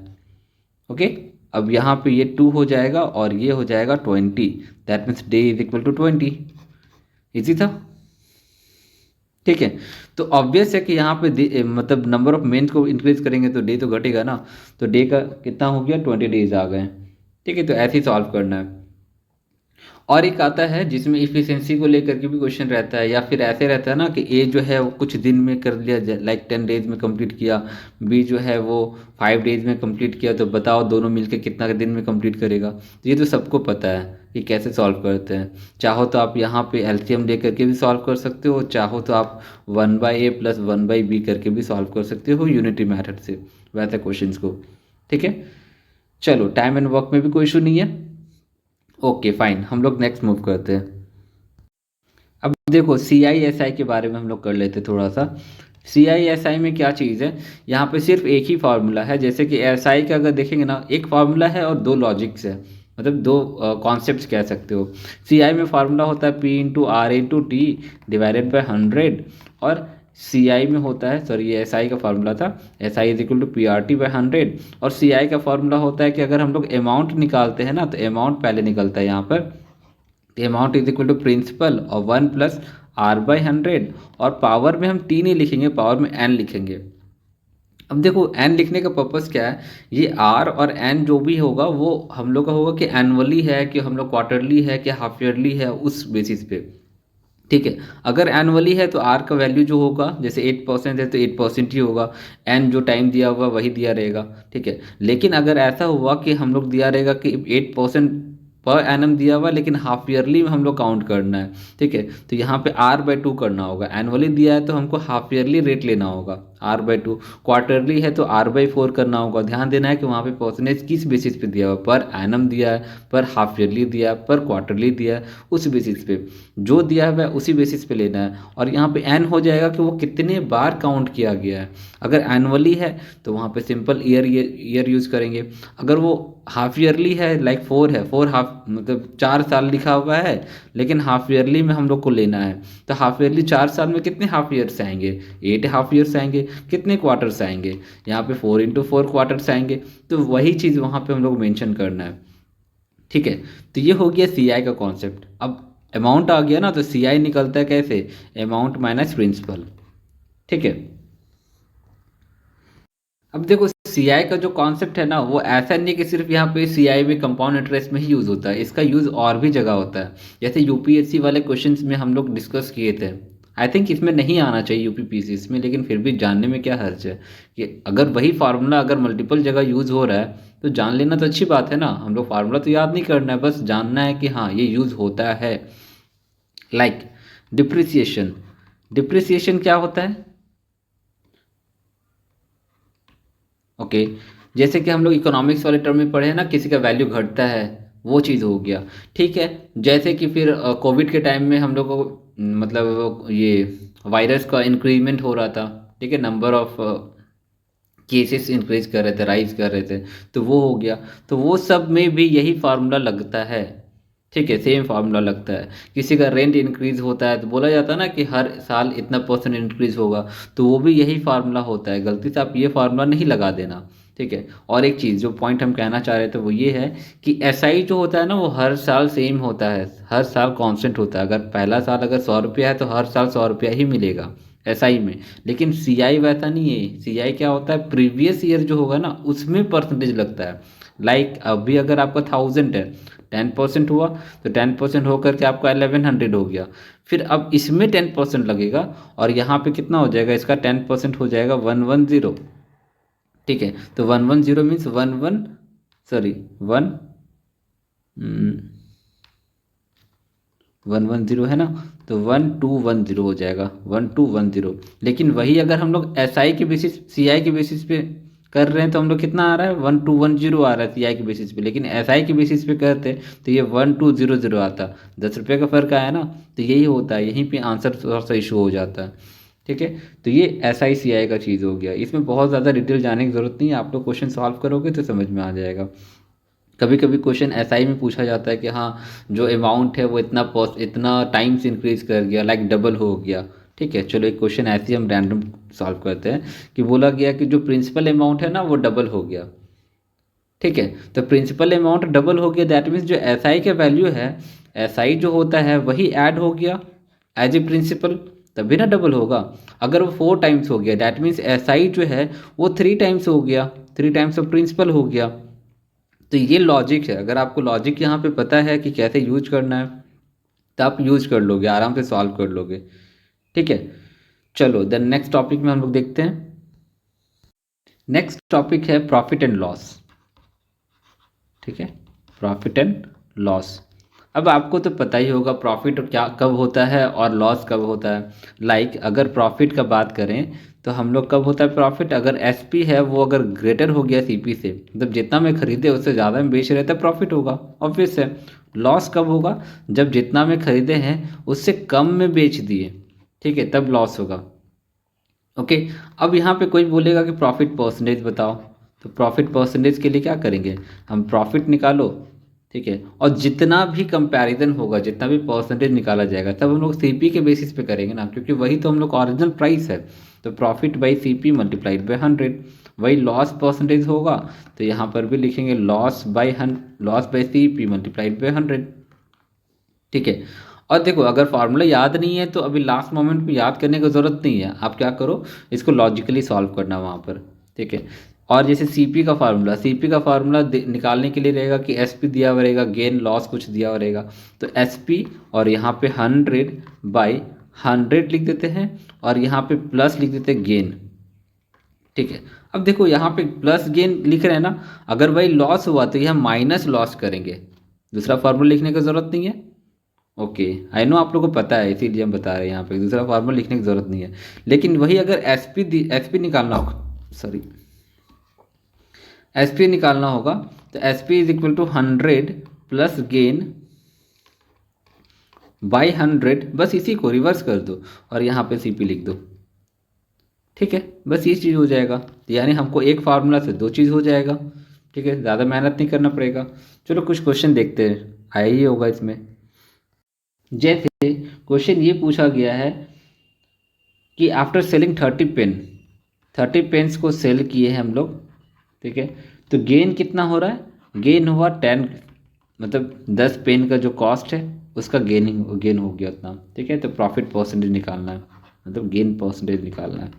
ओके, अब यहाँ पे ये 2 हो जाएगा और ये हो जाएगा 20, that means day is equal to 20। Easy था। ठीक है, तो ऑब्वियस है कि यहाँ पे मतलब नंबर ऑफ मेंस को इंक्रीज करेंगे तो डे तो घटेगा ना। तो डे का कितना हो गया, 20 डेज आ गए। ठीक है, तो ऐसे ही सॉल्व करना है। और एक आता है जिसमें इफिशिएंसी को लेकर के भी क्वेश्चन रहता है, या फिर ऐसे रहता है ना कि ए जो है वो कुछ दिन में कर लिया, लाइक 10 डेज में कंप्लीट किया, बी जो है वो 5 डेज में कंप्लीट किया, तो बताओ दोनों मिलकर कितना दिन में कंप्लीट करेगा। तो ये तो सबको पता है कि कैसे सॉल्व करते हैं। चाहो तो आप यहाँ पे एलसीएम ले करके भी सॉल्व कर सकते हो, चाहो तो आप 1/a प्लस 1/b करके भी सॉल्व कर सकते हो यूनिटी मेथड से वैसे क्वेश्चन को। ठीक है, चलो टाइम एंड वर्क में भी कोई इशू नहीं है। ओके फाइन, हम लोग नेक्स्ट मूव करते हैं। अब देखो CISI के बारे में हम लोग कर लेते थोड़ा सा। CISI में क्या चीज़ है, यहाँ पे सिर्फ एक ही फार्मूला है। जैसे कि SI का अगर देखेंगे ना, एक फार्मूला है और 2 लॉजिक्स है, मतलब 2 कॉन्सेप्ट्स कह सकते हो। CI में फार्मूला होता है P into R into T divided by 100, और CI में होता है, सॉरी ये SI का फार्मूला था, SI is equal to PRT by 100। और CI का फार्मूला होता है कि अगर हम लोग अमाउंट निकालते हैं ना, तो अमाउंट पहले निकलता है यहाँ पर, amount is equal to principal और 1 प्लस आर बाई 100। और पावर में हम टी नहीं लिखेंगे, पावर में एन लिखेंगे। अब देखो एन लिखने का पर्पस क्या है, ये आर और एन जो भी होगा वो हम लोग का होगा कि एनुअली है, कि हम लोग क्वार्टरली है, कि हाफ ईयरली है, उस बेसिस पे। ठीक है, अगर एनुअली है तो आर का वैल्यू जो होगा, जैसे 8% है तो 8% ही होगा, एन जो टाइम दिया हुआ वही दिया रहेगा। ठीक है, लेकिन अगर ऐसा हुआ कि हम लोग दिया रहेगा कि 8% पर एनम दिया हुआ, लेकिन हाफ ईयरली में हम लोग काउंट करना है। ठीक है, तो यहाँ पे R/2 करना होगा। एनुअली दिया है तो हमको हाफ ईयरली रेट लेना होगा R/2, क्वार्टरली है तो R/4 करना होगा। ध्यान देना है कि वहाँ पे परसेंटेज किस बेसिस पे दिया हुआ, पर एनम दिया है, पर हाफ ईयरली दिया है, पर क्वार्टरली दिया है, उस बेसिस पे जो दिया हुआ है उसी बेसिस पे लेना है। और यहाँ पे एन हो जाएगा कि वो कितने बार काउंट किया गया है। अगर एनुअली है तो वहाँ पे सिंपल ईयर यूज़ करेंगे। अगर वो हाफ ईयरली है, लाइक 4 है, 4 हाफ मतलब 4 साल लिखा हुआ है, लेकिन हाफ ईयरली में हम लोग को लेना है, तो हाफ ईयरली 4 साल में कितने हाफ ईयर्स आएंगे, 8 हाफ ईयर्स आएंगे। कितने क्वार्टर्स आएंगे, यहाँ पे 4 इंटू 4 क्वार्टर्स आएंगे। तो वही चीज़ वहाँ पे हम लोग मेंशन करना है। ठीक है, तो ये हो गया CI का कॉन्सेप्ट। अब अमाउंट आ गया ना, तो CI निकलता है कैसे, अमाउंट माइनस प्रिंसिपल। ठीक है, अब देखो CI का जो कॉन्सेप्ट है ना, वो ऐसा नहीं कि सिर्फ यहाँ पे CI में कंपाउंड इंटरेस्ट में ही यूज़ होता है, इसका यूज़ और भी जगह होता है। जैसे UPSC वाले क्वेश्चंस में हम लोग डिस्कस किए थे। आई थिंक इसमें नहीं आना चाहिए UPPCS में, लेकिन फिर भी जानने में क्या हर्ज है कि अगर वही फार्मूला अगर मल्टीपल जगह यूज़ हो रहा है तो जान लेना तो अच्छी बात है ना। हम लोग फार्मूला तो याद नहीं करना है, बस जानना है कि हाँ ये यूज़ होता है। लाइक डिप्रिसिएशन, डिप्रिसिएशन क्या होता है, ओके जैसे कि हम लोग इकोनॉमिक्स वाले टर्म में पढ़े हैं ना, किसी का वैल्यू घटता है, वो चीज़ हो गया। ठीक है, जैसे कि फिर कोविड के टाइम में हम लोग को मतलब ये वायरस का इंक्रीजमेंट हो रहा था। ठीक है, नंबर ऑफ केसेस इंक्रीज कर रहे थे, राइज कर रहे थे, तो वो हो गया। तो वो सब में भी यही फार्मूला लगता है। ठीक है, सेम फार्मूला लगता है। किसी का रेंट इंक्रीज होता है तो बोला जाता है ना कि हर साल इतना % इंक्रीज होगा, तो वो भी यही फार्मूला होता है। गलती से आप ये फार्मूला नहीं लगा देना, ठीक है। और एक चीज़ जो पॉइंट हम कहना चाह रहे थे वो ये है कि एसआई जो होता है ना वो हर साल सेम होता है, हर साल कांस्टेंट होता है। अगर पहला साल अगर 100 रुपया है तो हर साल 100 रुपया ही मिलेगा एसआई में। लेकिन सीआई वैसा नहीं है। सीआई क्या होता है, प्रीवियस ईयर जो होगा ना उसमें परसेंटेज लगता है। लाइक अभी अगर आपका 1000 है, 10% हुआ तो 10% होकर के आपका 1100 हो गया। फिर अब इसमें 10% लगेगा और यहाँ पे कितना हो जाएगा, इसका 10% हो जाएगा 110। ठीक है, तो 110 मीन्स 110 है ना, तो 1210 हो जाएगा, 1210। लेकिन वही अगर हम लोग SI के बेसिस CI के बेसिस पे कर रहे हैं तो हम लोग कितना आ रहा है, 1210 आ रहा है CI के बेसिस पे। लेकिन SI के बेसिस पे करते तो ये 1200 आता। 10 रुपये का फर्क आया ना, तो यही होता है, यहीं पे आंसर थोड़ा सा इशू हो जाता है। ठीक है, तो ये SI CI का चीज़ हो गया। इसमें बहुत ज़्यादा डिटेल जाने की ज़रूरत नहीं है, आप लोग क्वेश्चन सॉल्व करोगे तो समझ में आ जाएगा। कभी कभी क्वेश्चन SI में पूछा जाता है कि हाँ जो अमाउंट है वो इतना टाइम्स इंक्रीज कर गया, लाइक डबल हो गया। ठीक है, चलो एक क्वेश्चन ऐसे ही हम रैंडम सॉल्व करते हैं कि बोला गया कि जो प्रिंसिपल अमाउंट है ना वो डबल हो गया। ठीक है, तो प्रिंसिपल अमाउंट डबल हो गया, दैट मीन्स जो SI का वैल्यू है, SI जो होता है वही ऐड हो गया एज ए प्रिंसिपल, तभी ना डबल होगा। अगर वो 4 टाइम्स हो गया दैट मीन्स SI जो है वो 3 टाइम्स हो गया, 3 टाइम्स ऑफ प्रिंसिपल हो गया। तो ये लॉजिक है। अगर आपको लॉजिक यहाँ पे पता है कि कैसे यूज करना है तो आप यूज कर लोगे, आराम से सॉल्व कर लोगे। ठीक है, चलो देन नेक्स्ट टॉपिक में हम लोग देखते हैं। नेक्स्ट टॉपिक है प्रॉफिट एंड लॉस। ठीक है, प्रॉफिट एंड लॉस। अब आपको तो पता ही होगा प्रॉफिट क्या कब होता है और लॉस कब होता है। लाइक अगर प्रॉफिट का बात करें तो हम लोग कब होता है प्रॉफिट, अगर SP है वो अगर ग्रेटर हो गया CP से, मतलब जितना मैं खरीदे उससे ज़्यादा में बेच रहे तो प्रॉफिट होगा, ऑब्वियस है। लॉस कब होगा, जब जितना में खरीदे हैं उससे कम में बेच दिए, ठीक है, तब लॉस होगा। ओके, अब यहाँ पे कोई बोलेगा कि प्रॉफिट परसेंटेज बताओ, तो प्रॉफिट परसेंटेज के लिए क्या करेंगे, हम प्रॉफिट निकालो। ठीक है, और जितना भी कंपैरिजन होगा, जितना भी परसेंटेज निकाला जाएगा तब हम लोग CP के बेसिस पे करेंगे ना, क्योंकि वही तो हम लोग ओरिजिनल प्राइस है। तो profit by CP multiplied by 100। वही लॉस परसेंटेज होगा तो यहाँ पर भी लिखेंगे loss by CP multiplied by 100। ठीक है, और देखो अगर फार्मूला याद नहीं है तो अभी लास्ट मोमेंट में याद करने की ज़रूरत नहीं है, आप क्या करो इसको लॉजिकली सॉल्व करना वहाँ पर। ठीक है, और जैसे CP का फार्मूला निकालने के लिए रहेगा कि SP दिया हुआ रहेगा, गेन लॉस कुछ दिया हुआ रहेगा, तो SP और यहाँ पे 100/100 लिख देते हैं और यहाँ पे प्लस लिख देते हैं गेन। ठीक है, अब देखो यहाँ पे प्लस गेन लिख रहे हैं ना, अगर वही लॉस हुआ तो यह माइनस लॉस करेंगे, दूसरा फार्मूला लिखने की ज़रूरत नहीं है। ओके, आई नो आप लोगों को पता है इसीलिए हम बता रहे हैं, यहाँ पे दूसरा फार्मूला लिखने की ज़रूरत नहीं है। लेकिन वही अगर SP निकालना होगा, सॉरी SP निकालना होगा तो SP is equal to 100 plus gain by 100, बस इसी को रिवर्स कर दो और यहाँ पे CP लिख दो। ठीक है, बस ये चीज़ हो जाएगा, यानी हमको एक फार्मूला से 2 चीज़ हो जाएगा। ठीक है, ज़्यादा मेहनत नहीं करना पड़ेगा। चलो कुछ क्वेश्चन देखते हैं, आया ही होगा इसमें। जैसे क्वेश्चन ये पूछा गया है कि आफ्टर सेलिंग 30 पेन्स को सेल किए हैं हम लोग। ठीक है, तो गेन कितना हो रहा है, गेन हुआ 10, मतलब 10 पेन का जो कॉस्ट है उसका गेन हो गया उतना। ठीक है, तो प्रॉफिट परसेंटेज निकालना है, मतलब गेन परसेंटेज निकालना है।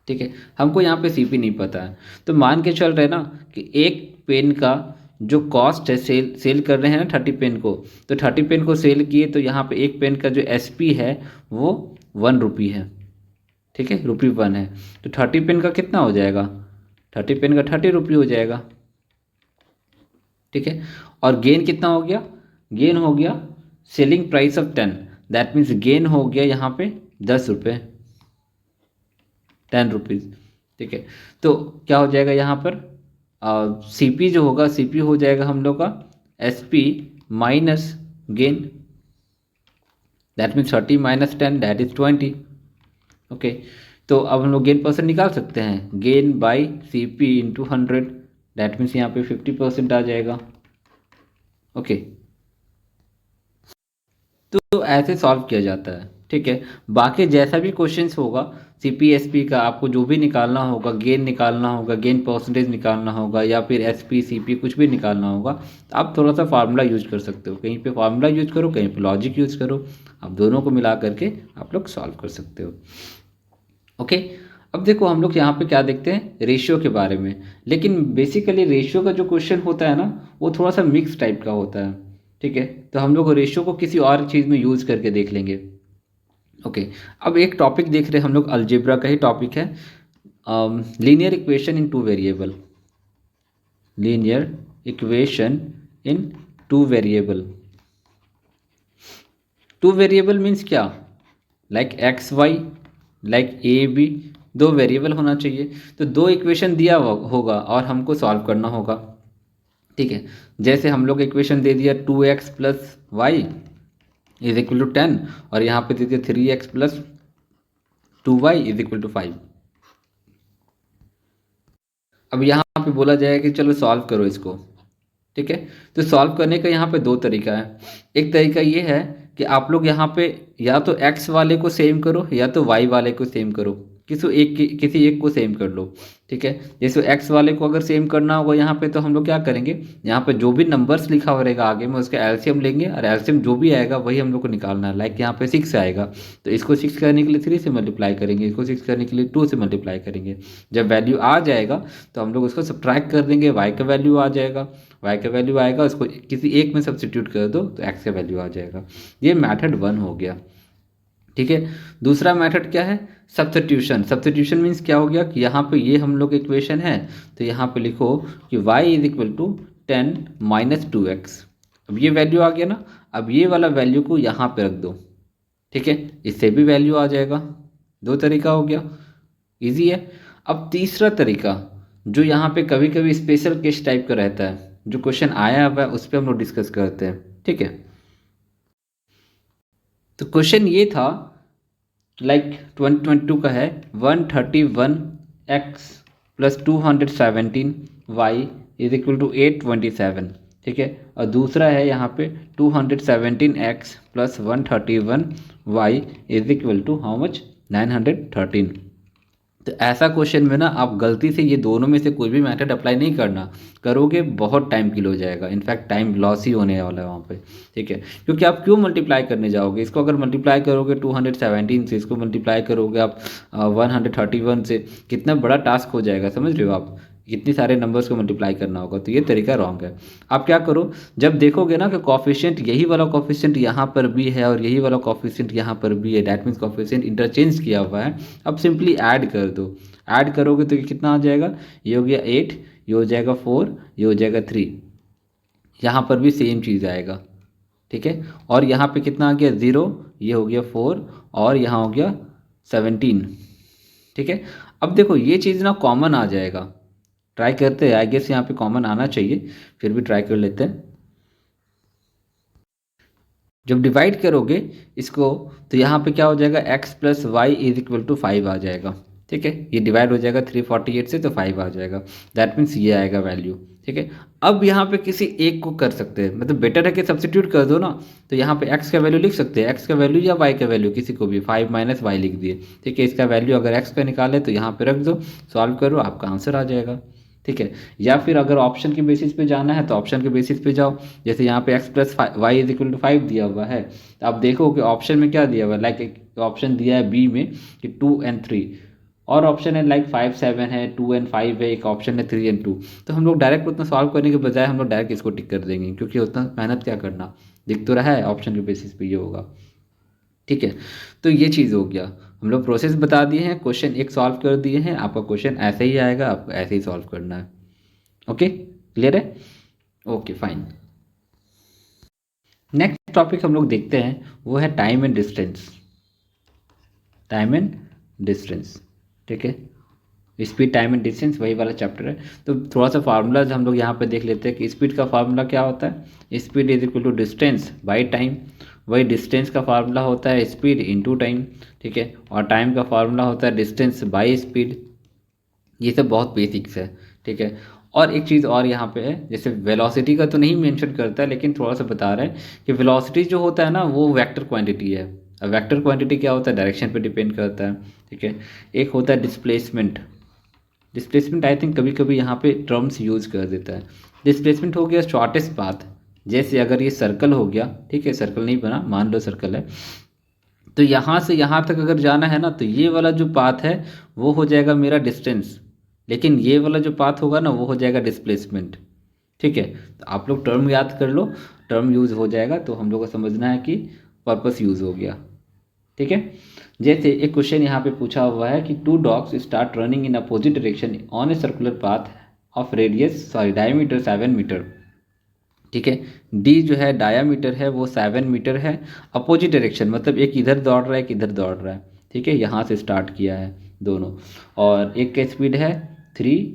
ठीक है, हमको यहाँ पे CP नहीं पता है, तो मान के चल रहे ना कि एक पेन का जो कॉस्ट है, सेल कर रहे हैं ना 30 पेन को, तो 30 पेन को सेल किए तो यहाँ पे एक पेन का जो SP है वो 1 रुपी है। ठीक है, ₹1 है, तो 30 पेन का कितना हो जाएगा, 30 पेन का 30 रुपी हो जाएगा। ठीक है, और गेन कितना हो गया, गेन हो गया selling price of 10, that means gain हो गया यहाँ पे 10 रुपये, 10 रुपीज़। ठीक है, तो क्या हो जाएगा यहाँ पर CP जो होगा, CP हो जाएगा हम लोग का SP minus gain, that means 30 minus 10 that is 20। Okay, तो अब हम लोग गेन परसेंट निकाल सकते हैं, gain by CP into 100, that means यहाँ पे 50% आ जाएगा। ओके, तो ऐसे सॉल्व किया जाता है, ठीक है। बाकी जैसा भी क्वेश्चंस होगा सीपीएसपी का, आपको जो भी निकालना होगा, गेन निकालना होगा, गेन परसेंटेज निकालना होगा, या फिर एसपी सीपी कुछ भी निकालना होगा, तो आप थोड़ा सा फार्मूला यूज कर सकते हो। कहीं पे फार्मूला यूज करो, कहीं पे लॉजिक यूज करो, आप दोनों को मिला करके आप लोग सॉल्व कर सकते हो। ओके, अब देखो हम लोग यहाँ पे क्या देखते हैं, रेशियो के बारे में। लेकिन बेसिकली रेशियो का जो क्वेश्चन होता है ना, वो थोड़ा सा मिक्स टाइप का होता है, ठीक है। तो हम लोग रेशियो को किसी और चीज़ में यूज़ करके देख लेंगे। ओके, अब एक टॉपिक देख रहे हैं हम लोग, अलजेब्रा का ही टॉपिक है, linear equation in two variable. Linear equation in two variable. Two variable means क्या, like x y, like a b, दो वेरिएबल होना चाहिए। तो दो इक्वेशन दिया होगा और हमको सॉल्व करना होगा, ठीक है। जैसे हम लोग इक्वेशन दे दिया 2x plus Y is equal to 10, और यहाँ पे दे दिया 3x plus 2y is equal to 5। अब यहाँ पे बोला जाएगा कि चलो सॉल्व करो इसको, ठीक है। तो सॉल्व करने का यहाँ पे दो तरीका है। एक तरीका ये है कि आप लोग यहाँ पे या तो x वाले को सेम करो या तो y वाले को सेम करो, किसी एक को सेम कर लो, ठीक है। जैसे x वाले को अगर सेम करना होगा यहाँ पे, तो हम लोग क्या करेंगे, यहाँ पे जो भी नंबर्स लिखा हुआ रहेगा आगे में उसका एलसीएम लेंगे, और एलसीएम जो भी आएगा वही हम लोग को निकालना है। लाइक यहाँ पे 6 आएगा, तो इसको 6 करने के लिए 3 से मल्टीप्लाई करेंगे, इसको 6 करने के लिए 2 से मल्टीप्लाई करेंगे। जब वैल्यू आ जाएगा तो हम लोग उसको सब्ट्रैक्ट कर देंगे, y का वैल्यू आ जाएगा, y का वैल्यू आएगा, उसको किसी एक में सब्सिट्यूट कर दो तो x का वैल्यू आ जाएगा। ये मेथड 1 हो गया, ठीक है। दूसरा मेथड क्या है, सब्स्टिट्यूशन। सब्स्टिट्यूशन मीन्स क्या हो गया कि यहाँ पे ये हम लोग इक्वेशन है, तो यहाँ पे लिखो कि y is equal to 10 minus 2x। अब ये वैल्यू आ गया ना, अब ये वाला वैल्यू को यहाँ पे रख दो, ठीक है, इससे भी वैल्यू आ जाएगा। दो तरीका हो गया, इजी है। अब तीसरा तरीका जो यहाँ पे कभी कभी स्पेशल केस टाइप का रहता है, जो क्वेश्चन आया हुआ है उस पर हम लोग डिस्कस करते हैं, ठीक है। तो क्वेश्चन ये था, लाइक 2022 का है, 131x plus 217y is equal to 827, ठीक है। और दूसरा है यहाँ पे 217x plus 131y is equal to how much, 913। तो ऐसा क्वेश्चन में ना आप गलती से ये दोनों में से कोई भी मेथड अप्लाई नहीं करना, करोगे बहुत टाइम किल हो जाएगा, इनफैक्ट टाइम लॉस ही होने वाला है वहाँ पे, ठीक है। क्योंकि आप क्यों मल्टीप्लाई करने जाओगे, इसको अगर मल्टीप्लाई करोगे 217 से, इसको मल्टीप्लाई करोगे आप 131 से, कितना बड़ा टास्क हो जाएगा, समझ रहे हो आप, कितने सारे नंबर्स को मल्टीप्लाई करना होगा। तो ये तरीका रॉन्ग है। आप क्या करो, जब देखोगे ना कि कॉफिशिएंट यही वाला कॉफिशिएंट यहाँ पर भी है और यही वाला कॉफिशिएंट यहाँ पर भी है, डैट मीन्स कॉफिशिएंट इंटरचेंज किया हुआ है, अब सिंपली ऐड कर दो। ऐड करोगे तो ये कितना आ जाएगा, ये हो गया 8, ये हो जाएगा 4, ये हो जाएगा 3, यहाँ पर भी सेम चीज़ आएगा, ठीक है। और यहाँ पे कितना आ गया 0, ये हो गया 4, और यहाँ हो गया 17, ठीक है। अब देखो ये चीज़ ना कॉमन आ जाएगा, ट्राई करते हैं, आई गेस यहाँ पे कॉमन आना चाहिए, फिर भी ट्राई कर लेते हैं। जब डिवाइड करोगे इसको तो यहाँ पे क्या हो जाएगा, x plus Y is equal to 5 आ जाएगा, ठीक है। ये डिवाइड हो जाएगा 348 से, तो 5 आ जाएगा, दैट मीन्स ये आएगा वैल्यू, ठीक है। अब यहाँ पे किसी एक को कर सकते हैं, मतलब बेटर है कि सब्स्टिट्यूट कर दो ना, तो यहाँ पे x का वैल्यू लिख सकते हैं, x का वैल्यू या y का वैल्यू किसी को भी, 5 माइनस वाई लिख दिए, ठीक है। इसका वैल्यू अगर x का निकाले तो यहाँ पे रख दो, सॉल्व करो, आपका आंसर आ जाएगा, ठीक है। या फिर अगर ऑप्शन के बेसिस पे जाना है तो ऑप्शन के बेसिस पे जाओ, जैसे यहाँ पे x plus Y is equal to 5 दिया हुआ है, तो आप देखो कि ऑप्शन में क्या दिया हुआ है, लाइक एक ऑप्शन दिया है बी में कि 2 and 3, और ऑप्शन है लाइक 5 7 है, 2 and 5 है, एक ऑप्शन है 3 and 2। तो हम लोग डायरेक्ट उतना सॉल्व करने के बजाय हम लोग डायरेक्ट इसको टिक कर देंगे, क्योंकि उतना मेहनत क्या करना, दिख तो रहा है ऑप्शन के बेसिस पे ये होगा, ठीक है। तो ये चीज़ हो गया, हम लोग प्रोसेस बता दिए हैं, क्वेश्चन एक सॉल्व कर दिए हैं, आपका क्वेश्चन ऐसे ही आएगा, आपको ऐसे ही सॉल्व करना है। ओके, क्लियर है, ओके फाइन। नेक्स्ट टॉपिक हम लोग देखते हैं, वो है time and distance. Time and distance, ठीक है, स्पीड टाइम एंड डिस्टेंस वही वाला चैप्टर है। तो थोड़ा सा फार्मूलाज हम लोग यहाँ पे देख लेते हैं कि स्पीड का फार्मूला क्या होता है, speed is equal to distance by time, वही डिस्टेंस का फार्मूला होता है स्पीड इनटू टाइम, ठीक है। और टाइम का फार्मूला होता है डिस्टेंस बाई स्पीड। ये सब बहुत बेसिक्स है, ठीक है। और एक चीज़ और यहाँ पे है, जैसे वेलोसिटी का तो नहीं मेंशन करता है लेकिन थोड़ा सा बता रहे हैं कि वेलोसिटी जो होता है ना वो वेक्टर क्वांटिटी है। अब वेक्टर क्वांटिटी क्या होता है, डायरेक्शन पे डिपेंड करता है, ठीक है। एक होता है डिस्प्लेसमेंट। डिस्प्लेसमेंट आई थिंक कभी कभी यहाँ पे टर्म्स यूज कर देता है। डिस्प्लेसमेंट हो गया शॉर्टेस्ट पाथ, जैसे अगर ये सर्कल हो गया, ठीक है, सर्कल नहीं बना, मान लो सर्कल है, तो यहाँ से यहाँ तक अगर जाना है ना तो ये वाला जो पाथ है वो हो जाएगा मेरा डिस्टेंस, लेकिन ये वाला जो पाथ होगा ना वो हो जाएगा डिस्प्लेसमेंट, ठीक है। तो आप लोग टर्म याद कर लो, टर्म यूज़ हो जाएगा तो हम लोग को समझना है कि पर्पस यूज़ हो गया, ठीक है। जैसे एक क्वेश्चन यहाँ पे पूछा हुआ है कि two dogs start running in opposite direction on a circular path of radius diameter 7 meter, ठीक है। डी जो है डायामीटर है वो 7 मीटर है, अपोजिट डायरेक्शन मतलब एक इधर दौड़ रहा है एक इधर दौड़ रहा है, ठीक है, यहाँ से स्टार्ट किया है दोनों, और एक का स्पीड है 3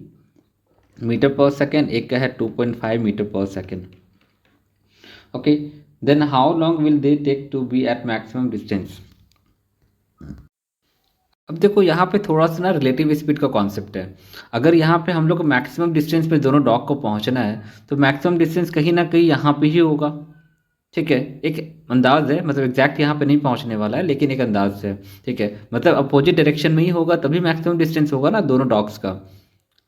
मीटर पर सेकेंड, एक का है 2.5 मीटर पर second. Okay, then how long will they take to be at maximum distance. अब देखो यहाँ पे थोड़ा सा ना रिलेटिव स्पीड का कॉन्सेप्ट है। अगर यहाँ पे हम लोग को मैक्सिमम डिस्टेंस पे दोनों डॉग को पहुँचना है तो मैक्सिमम डिस्टेंस कहीं ना कहीं यहाँ पे ही होगा, ठीक है। एक अंदाज है, मतलब एग्जैक्ट यहाँ पे नहीं पहुँचने वाला है लेकिन एक अंदाज से, ठीक है, मतलब अपोजिट डायरेक्शन में ही होगा तभी मैक्सिमम डिस्टेंस होगा ना दोनों डॉग्स का,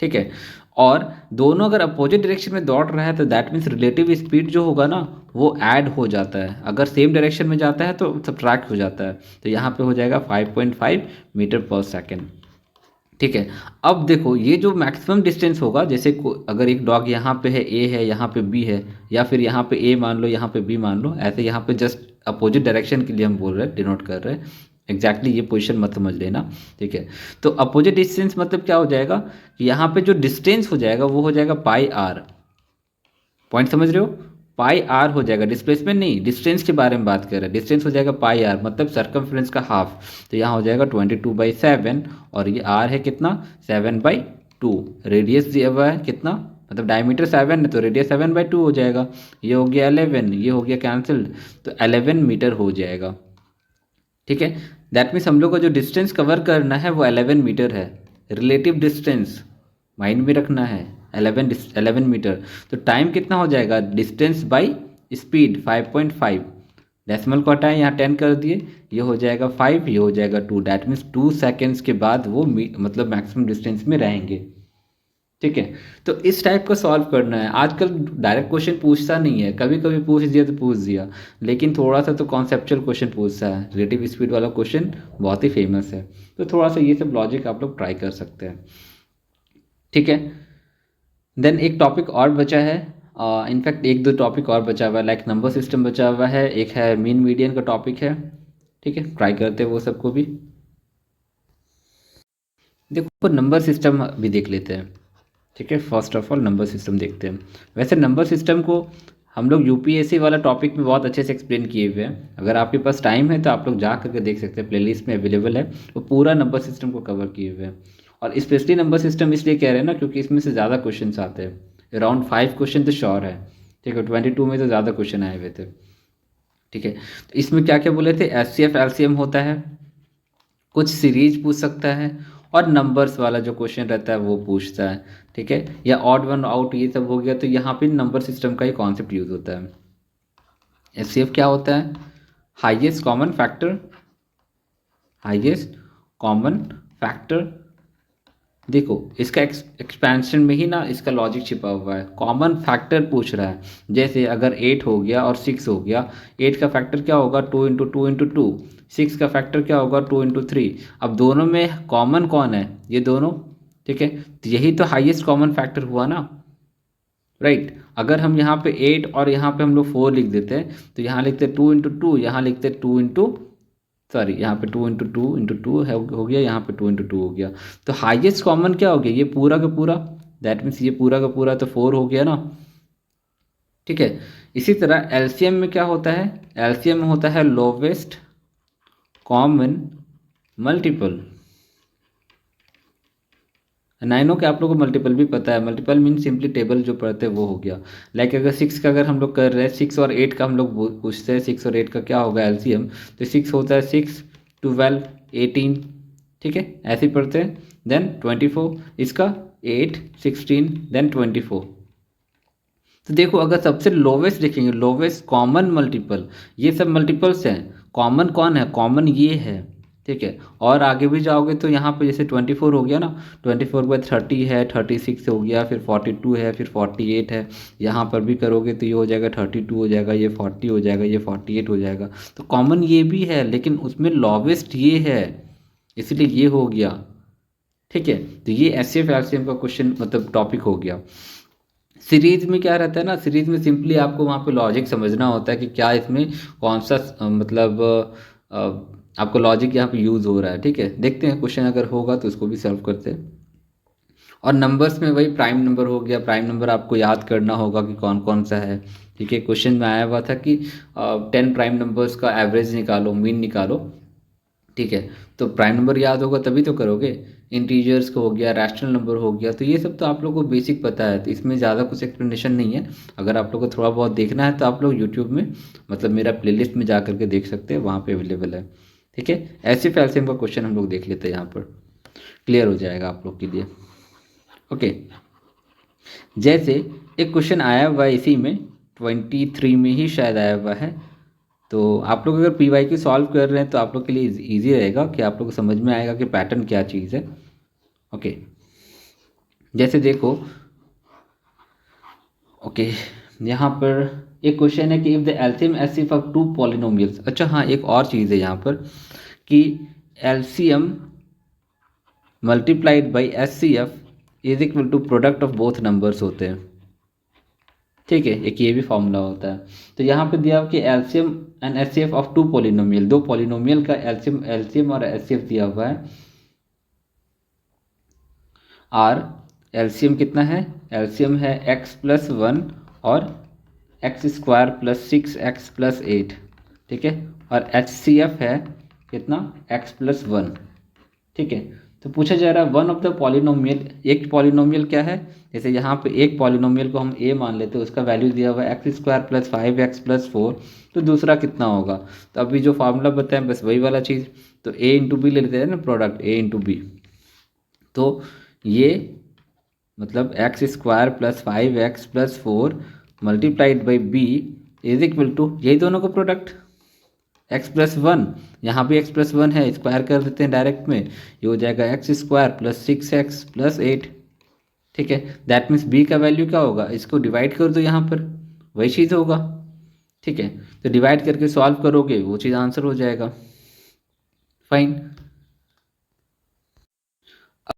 ठीक है। और दोनों अगर अपोजिट डायरेक्शन में दौड़ रहा है तो दैट मीन्स रिलेटिव स्पीड जो होगा ना वो ऐड हो जाता है, अगर सेम डायरेक्शन में जाता है तो सब्ट्रैक्ट हो जाता है, तो यहाँ पे हो जाएगा 5.5 मीटर पर सेकेंड, ठीक है। अब देखो ये जो मैक्सिमम डिस्टेंस होगा, जैसे अगर एक डॉग यहाँ पे है ए है यहाँ पे बी है, या फिर यहाँ पे ए मान लो यहाँ पे बी मान लो, ऐसे यहाँ पे जस्ट अपोजिट डायरेक्शन के लिए हम बोल रहे हैं, डिनोट कर रहे हैं, एग्जैक्टली ये पोजीशन मत समझ लेना, ठीक है। तो अपोजिट डिस्टेंस मतलब क्या हो जाएगा कि यहाँ पे जो डिस्टेंस हो जाएगा वो हो जाएगा पाई आर, पॉइंट समझ रहे हो, पाई आर हो जाएगा, डिस्प्लेसमेंट नहीं डिस्टेंस के बारे में बात कर रहे हैं, डिस्टेंस हो जाएगा पाई आर मतलब सर्कमफ्रेंस का हाफ, तो यहाँ हो जाएगा 22/7, और ये आर है कितना 7/2, रेडियस दिया हुआ है कितना, मतलब डायमीटर 7 है तो रेडियस 7/2 हो जाएगा, ये हो गया 11, ये हो गया कैंसिल्ड, तो 11 मीटर हो जाएगा, ठीक है। दैट मीन्स हम लोग को जो डिस्टेंस कवर करना है वो 11 मीटर है, रिलेटिव डिस्टेंस माइंड में रखना है, 11 मीटर। तो टाइम कितना हो जाएगा, डिस्टेंस बाई स्पीड 5.5, डेसिमल को हटाएं यहाँ 10 कर दिए, ये हो जाएगा 5, ये हो जाएगा 2, डैट मीन्स 2 सेकेंड्स के बाद वो मतलब मैक्सिमम डिस्टेंस में रहेंगे, ठीक है। तो इस टाइप का सॉल्व करना है, आजकल डायरेक्ट क्वेश्चन पूछता नहीं है, कभी कभी पूछ दिया तो पूछ दिया, लेकिन थोड़ा सा तो कॉन्सेप्चुअल क्वेश्चन पूछता है, रिलेटिव स्पीड वाला क्वेश्चन बहुत ही फेमस है, तो थोड़ा सा ये सब लॉजिक आप लोग ट्राई कर सकते हैं, ठीक है। देन एक टॉपिक और बचा है, इनफैक्ट एक दो टॉपिक और बचा हुआ है, लाइक नंबर सिस्टम बचा हुआ है, एक है मीन मीडियन का टॉपिक है, ठीक है, ट्राई करते हैं वो सबको भी। देखो नंबर सिस्टम भी देख लेते हैं, ठीक है, first of all number system देखते हैं। वैसे नंबर सिस्टम को हम लोग यूपीएससी वाला टॉपिक में बहुत अच्छे से एक्सप्लेन किए हुए हैं, अगर आपके पास टाइम है तो आप लोग जा करके देख सकते हैं, प्लेलिस्ट में अवेलेबल है, वो पूरा नंबर सिस्टम को कवर किए हुए हैं। और स्पेशली नंबर सिस्टम इसलिए कह रहे हैं ना क्योंकि इसमें से ज़्यादा क्वेश्चन आते हैं, अराउंड 5 क्वेश्चन तो श्योर है, ठीक है, 22 में तो ज़्यादा क्वेश्चन आए हुए थे, ठीक है। तो इसमें क्या क्या बोले थे, एचसीएफ एलसीएम होता है, कुछ सीरीज पूछ सकता है, और नंबर्स वाला जो क्वेश्चन रहता है वो पूछता है, ठीक है, या ऑड वन आउट ये सब हो गया, तो यहाँ पे नंबर सिस्टम का ही कॉन्सेप्ट यूज होता है। एचसीएफ क्या होता है, highest common factor, highest common factor. देखो इसका एक्सपेंशन में ही ना इसका लॉजिक छिपा हुआ है, कॉमन फैक्टर पूछ रहा है, जैसे अगर 8 हो गया और 6 हो गया, 8 का फैक्टर क्या होगा 2 × 2 × 2, 6 का फैक्टर क्या होगा 2 × 3, अब दोनों में कॉमन कौन है, ये दोनों, ठीक है, तो यही तो हाईएस्ट कॉमन फैक्टर हुआ ना, राइट। अगर हम यहाँ पे 8 और यहाँ पे हम लोग 4 लिख देते हैं तो यहाँ लिखते 2 × 2, यहाँ लिखते 2 × सॉरी यहाँ पे 2 × 2 हो गया, यहाँ पे 2 × 2 हो गया, तो हाईएस्ट कॉमन क्या हो गया, ये पूरा का पूरा, दैट मीन्स ये पूरा का पूरा तो 4 हो गया ना, ठीक है। इसी तरह एलसीएम में क्या होता है, एलसीएम में होता है लोवेस्ट कॉमन मल्टीपल, नाइनों के आप लोगों को मल्टीपल भी पता है, मल्टीपल मीन सिंपली टेबल जो पढ़ते हैं वो हो गया, लाइक अगर 6 का अगर हम लोग कर रहे हैं, 6 और 8 का हम लोग पूछते हैं, 6 और 8 का क्या होगा एलसीएम, तो 6 होता है 6, 12, 18, ठीक है, ऐसे ही पढ़ते हैं, देन 24, इसका 8, 16, देन 24। तो देखो अगर सबसे लोवेस्ट देखेंगे, लोवेस्ट कॉमन मल्टीपल, ये सब मल्टीपल्स हैं, कॉमन कौन है, कॉमन ये है, ठीक है। और आगे भी जाओगे तो यहाँ पे जैसे 24 हो गया ना, 24 के बाद 30 है, 36 हो गया, फिर 42 है, फिर 48 है, यहाँ पर भी करोगे तो ये हो जाएगा 32 हो जाएगा, ये 40 हो जाएगा, ये 48 हो जाएगा। तो कॉमन ये भी है लेकिन उसमें लोवेस्ट ये है, इसलिए ये हो गया, ठीक है। तो ये एस एफ एलसीएम का क्वेश्चन मतलब टॉपिक हो गया। सीरीज में क्या रहता है ना, सीरीज में सिंपली आपको वहाँ पे लॉजिक समझना होता है कि क्या इसमें कौन सा मतलब आपको लॉजिक यहाँ पे यूज़ हो रहा है, ठीक है। देखते हैं क्वेश्चन अगर होगा तो उसको भी सॉल्व करते हैं। और नंबर्स में वही प्राइम नंबर हो गया, प्राइम नंबर आपको याद करना होगा कि कौन कौन सा है, ठीक है। क्वेश्चन में आया हुआ था कि 10 प्राइम नंबर्स का एवरेज निकालो, मीन निकालो, ठीक है। तो प्राइम नंबर याद होगा तभी तो करोगे। इंटीजर्स का हो गया, रैशनल नंबर हो गया, तो ये सब तो आप लोगों को बेसिक पता है, तो इसमें ज़्यादा कुछ एक्सप्लेनेशन नहीं है। अगर आप लोग को थोड़ा बहुत देखना है तो आप लोग यूट्यूब में मतलब मेरा प्लेलिस्ट में जा करके देख सकते हैं, वहाँ पे अवेलेबल है, ठीक है। ऐसे एलसीएम का क्वेश्चन हम लोग देख लेते हैं, यहाँ पर क्लियर हो जाएगा आप लोग के लिए, ओके। जैसे एक क्वेश्चन आया हुआ है इसी में 23 में ही शायद आया हुआ है, तो आप लोग अगर पी वाई क्यू सॉल्व कर रहे हैं तो आप लोग के लिए इजी रहेगा कि आप लोग को समझ में आएगा कि पैटर्न क्या चीज़ है, ओके। जैसे देखो, ओके, यहाँ पर एक क्वेश्चन है कि if the LCM HCF of two polynomials, अच्छा हाँ एक और चीज़ है यहाँ पर कि LCM multiplied by HCF is equal to product of both numbers होते हैं, ठीक है। एक ये भी फॉर्मूला होता है। तो यहाँ पे दिया कि LCM and HCF of two polynomial, दो पॉलिनोमियल का एलसीएम और एचसीएफ दिया हुआ है। और एलसीएम कितना है, एलसीएम है x+1 और x² + 6x+8, ठीक है। और एचसीएफ है कितना, x+1, ठीक है। तो पूछा जा रहा है वन ऑफ द पॉलिनोमियल, एक पॉलिनोमियल क्या है, जैसे यहाँ पे एक पॉलिनोमियल को हम a मान लेते हैं, उसका वैल्यू दिया हुआ है x² + 5x+4, तो दूसरा कितना होगा। तो अभी जो फार्मूला बताएं बस वही वाला चीज़, तो a × b ले लेते हैं ना, प्रोडक्ट a × b, तो ये मतलब x² + 5x+4 multiplied by b is equal to यही दोनों का प्रोडक्ट x+1, यहाँ भी x+1 है, स्क्वायर कर देते हैं डायरेक्ट में, ये हो जाएगा x² + 6x+8, ठीक है। दैट मीन्स b का वैल्यू क्या होगा, इसको डिवाइड कर दो, यहाँ पर वही चीज़ होगा, ठीक है। तो डिवाइड करके सॉल्व करोगे वो चीज़ आंसर हो जाएगा, फाइन।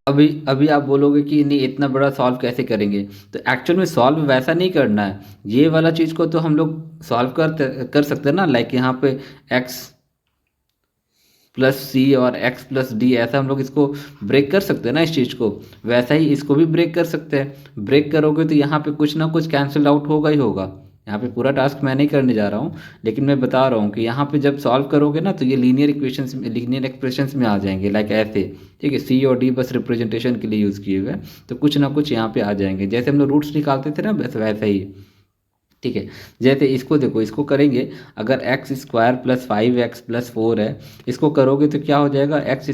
अभी आप बोलोगे कि नहीं इतना बड़ा सॉल्व कैसे करेंगे, तो एक्चुअल में सॉल्व वैसा नहीं करना है, ये वाला चीज़ को तो हम लोग सॉल्व कर सकते हैं ना, लाइक यहाँ पे x+c और x+d, ऐसा हम लोग इसको ब्रेक कर सकते हैं ना इस चीज़ को, वैसा ही इसको भी ब्रेक कर सकते हैं। ब्रेक करोगे तो यहाँ पे कुछ ना कुछ कैंसिल आउट होगा ही होगा। यहाँ पे पूरा टास्क मैं नहीं करने जा रहा हूँ, लेकिन मैं बता रहा हूँ कि यहाँ पे जब सॉल्व करोगे ना तो ये लीनियर इक्वेशंस में, लीनियर एक्सप्रेशंस में आ जाएंगे, लाइक ऐसे, ठीक है। सी और डी बस रिप्रेजेंटेशन के लिए यूज़ किए हुए हैं, तो कुछ ना कुछ यहाँ पे आ जाएंगे, जैसे हम लोग रूट्स निकालते थे ना बस वैसा ही, ठीक है। जैसे इसको देखो, इसको करेंगे, अगर x² + 5x+4 है, इसको करोगे तो क्या हो जाएगा, x²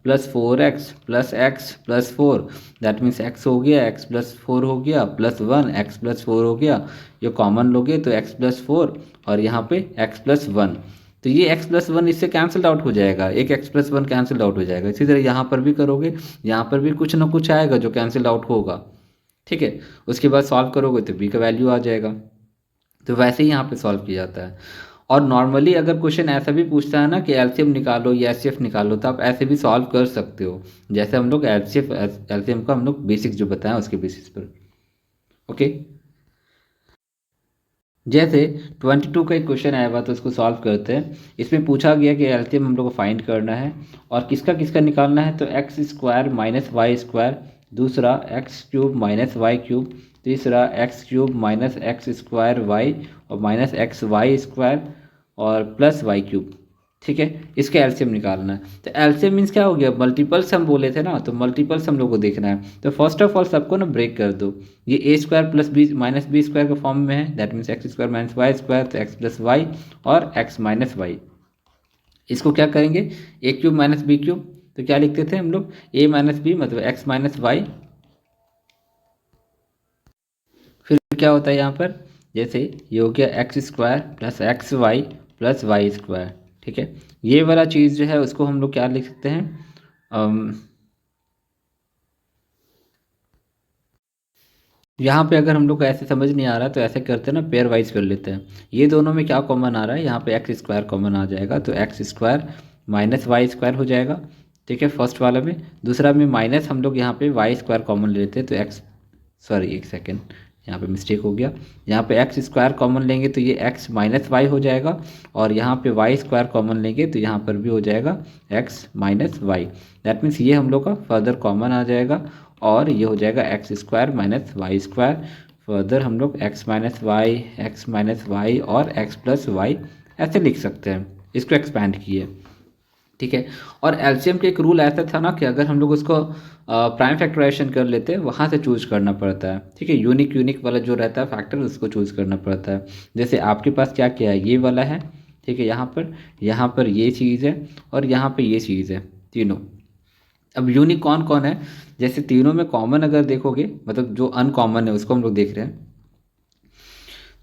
+ 4x + x + 4, that means x हो गया, x+4 हो गया, +1 x+4 हो गया, ये कॉमन लोगे तो x+4 और यहाँ पे x+1, तो ये x+1 इससे कैंसिल आउट हो जाएगा, एक x+1 कैंसिल आउट हो जाएगा। इसी तरह यहाँ पर भी करोगे, यहाँ पर भी कुछ ना कुछ आएगा जो कैंसिल आउट होगा, ठीक है। उसके बाद सॉल्व करोगे तो b का वैल्यू आ जाएगा। तो वैसे ही यहाँ पे सॉल्व किया जाता है। और नॉर्मली अगर क्वेश्चन ऐसा भी पूछता है ना कि एलसीएम निकालो या एचसीएफ निकालो, तो आप ऐसे भी सॉल्व कर सकते हो, जैसे हम लोग एलसीएम का हम लोग बेसिक्स जो बताएं उसके बेसिस पर, ओके। जैसे 22 का एक क्वेश्चन आया हुआ तो उसको सॉल्व करते हैं। इसमें पूछा गया कि एलसीएम हम लोग को फाइंड करना है और किसका किसका निकालना है, तो x² - y², दूसरा x³ - y³, तीसरा x³ - x² y और -xy² और +y³, ठीक है। इसका एलसीएम निकालना है। तो एलसीएम मीन्स क्या हो गया, मल्टीपल्स हम बोले थे ना, तो मल्टीपल्स हम लोग को देखना है। तो फर्स्ट ऑफ ऑल सबको ना ब्रेक कर दो, ये a² + b - b² के फॉर्म में है, दैट मीन्स x² - y², तो x + y और x - y। इसको क्या करेंगे, a³ - b³, तो क्या लिखते थे हम लोग, a - b मतलब x - y क्या होता है यहाँ पर, जैसे ये हो गया X square plus X Y plus Y square, ठीक है। ये वाला चीज़ जो है उसको हम लोग क्या लिख सकते हैं, यहाँ पे अगर हम लोग को ऐसे समझ नहीं आ रहा तो ऐसे करते हैं ना, पेयर वाइज कर लेते हैं। ये दोनों में क्या कॉमन आ रहा है, यहाँ पे एक्स स्क्वायर कॉमन आ जाएगा, तो X square minus Y square हो जाएगा, ठीक है, फर्स्ट वाला में। दूसरा में माइनस हम लोग यहाँ पे वाई स्क्वायर कॉमन ले लेते हैं, तो एक्स, सॉरी एक सेकेंड, यहाँ पे मिस्टेक हो गया। यहाँ पे एक्स स्क्वायर कॉमन लेंगे तो ये एक्स माइनस वाई हो जाएगा, और यहाँ पे वाई स्क्वायर कॉमन लेंगे तो यहाँ पर भी हो जाएगा X minus Y. That means ये हम लोग का फर्दर कॉमन आ जाएगा, और ये हो जाएगा X square minus Y square. Further हम लोग एक्स माइनस वाई और एक्स प्लस वाई ऐसे लिख सकते हैं, इसको एक्सपैंड किए, ठीक है। और एलसीएम के एक रूल ऐसा था ना कि अगर हम लोग उसको प्राइम फैक्टराइजेशन कर लेते हैं, वहाँ से चूज करना पड़ता है, ठीक है। यूनिक वाला जो रहता है फैक्टर, उसको चूज करना पड़ता है। जैसे आपके पास क्या क्या है, ये वाला है, ठीक है, यहाँ पर ये चीज़ है, और यहाँ पर ये चीज़ है, तीनों। अब यूनिक कौन कौन है, जैसे तीनों में कॉमन अगर देखोगे, मतलब जो अनकॉमन है उसको हम लोग देख रहे हैं,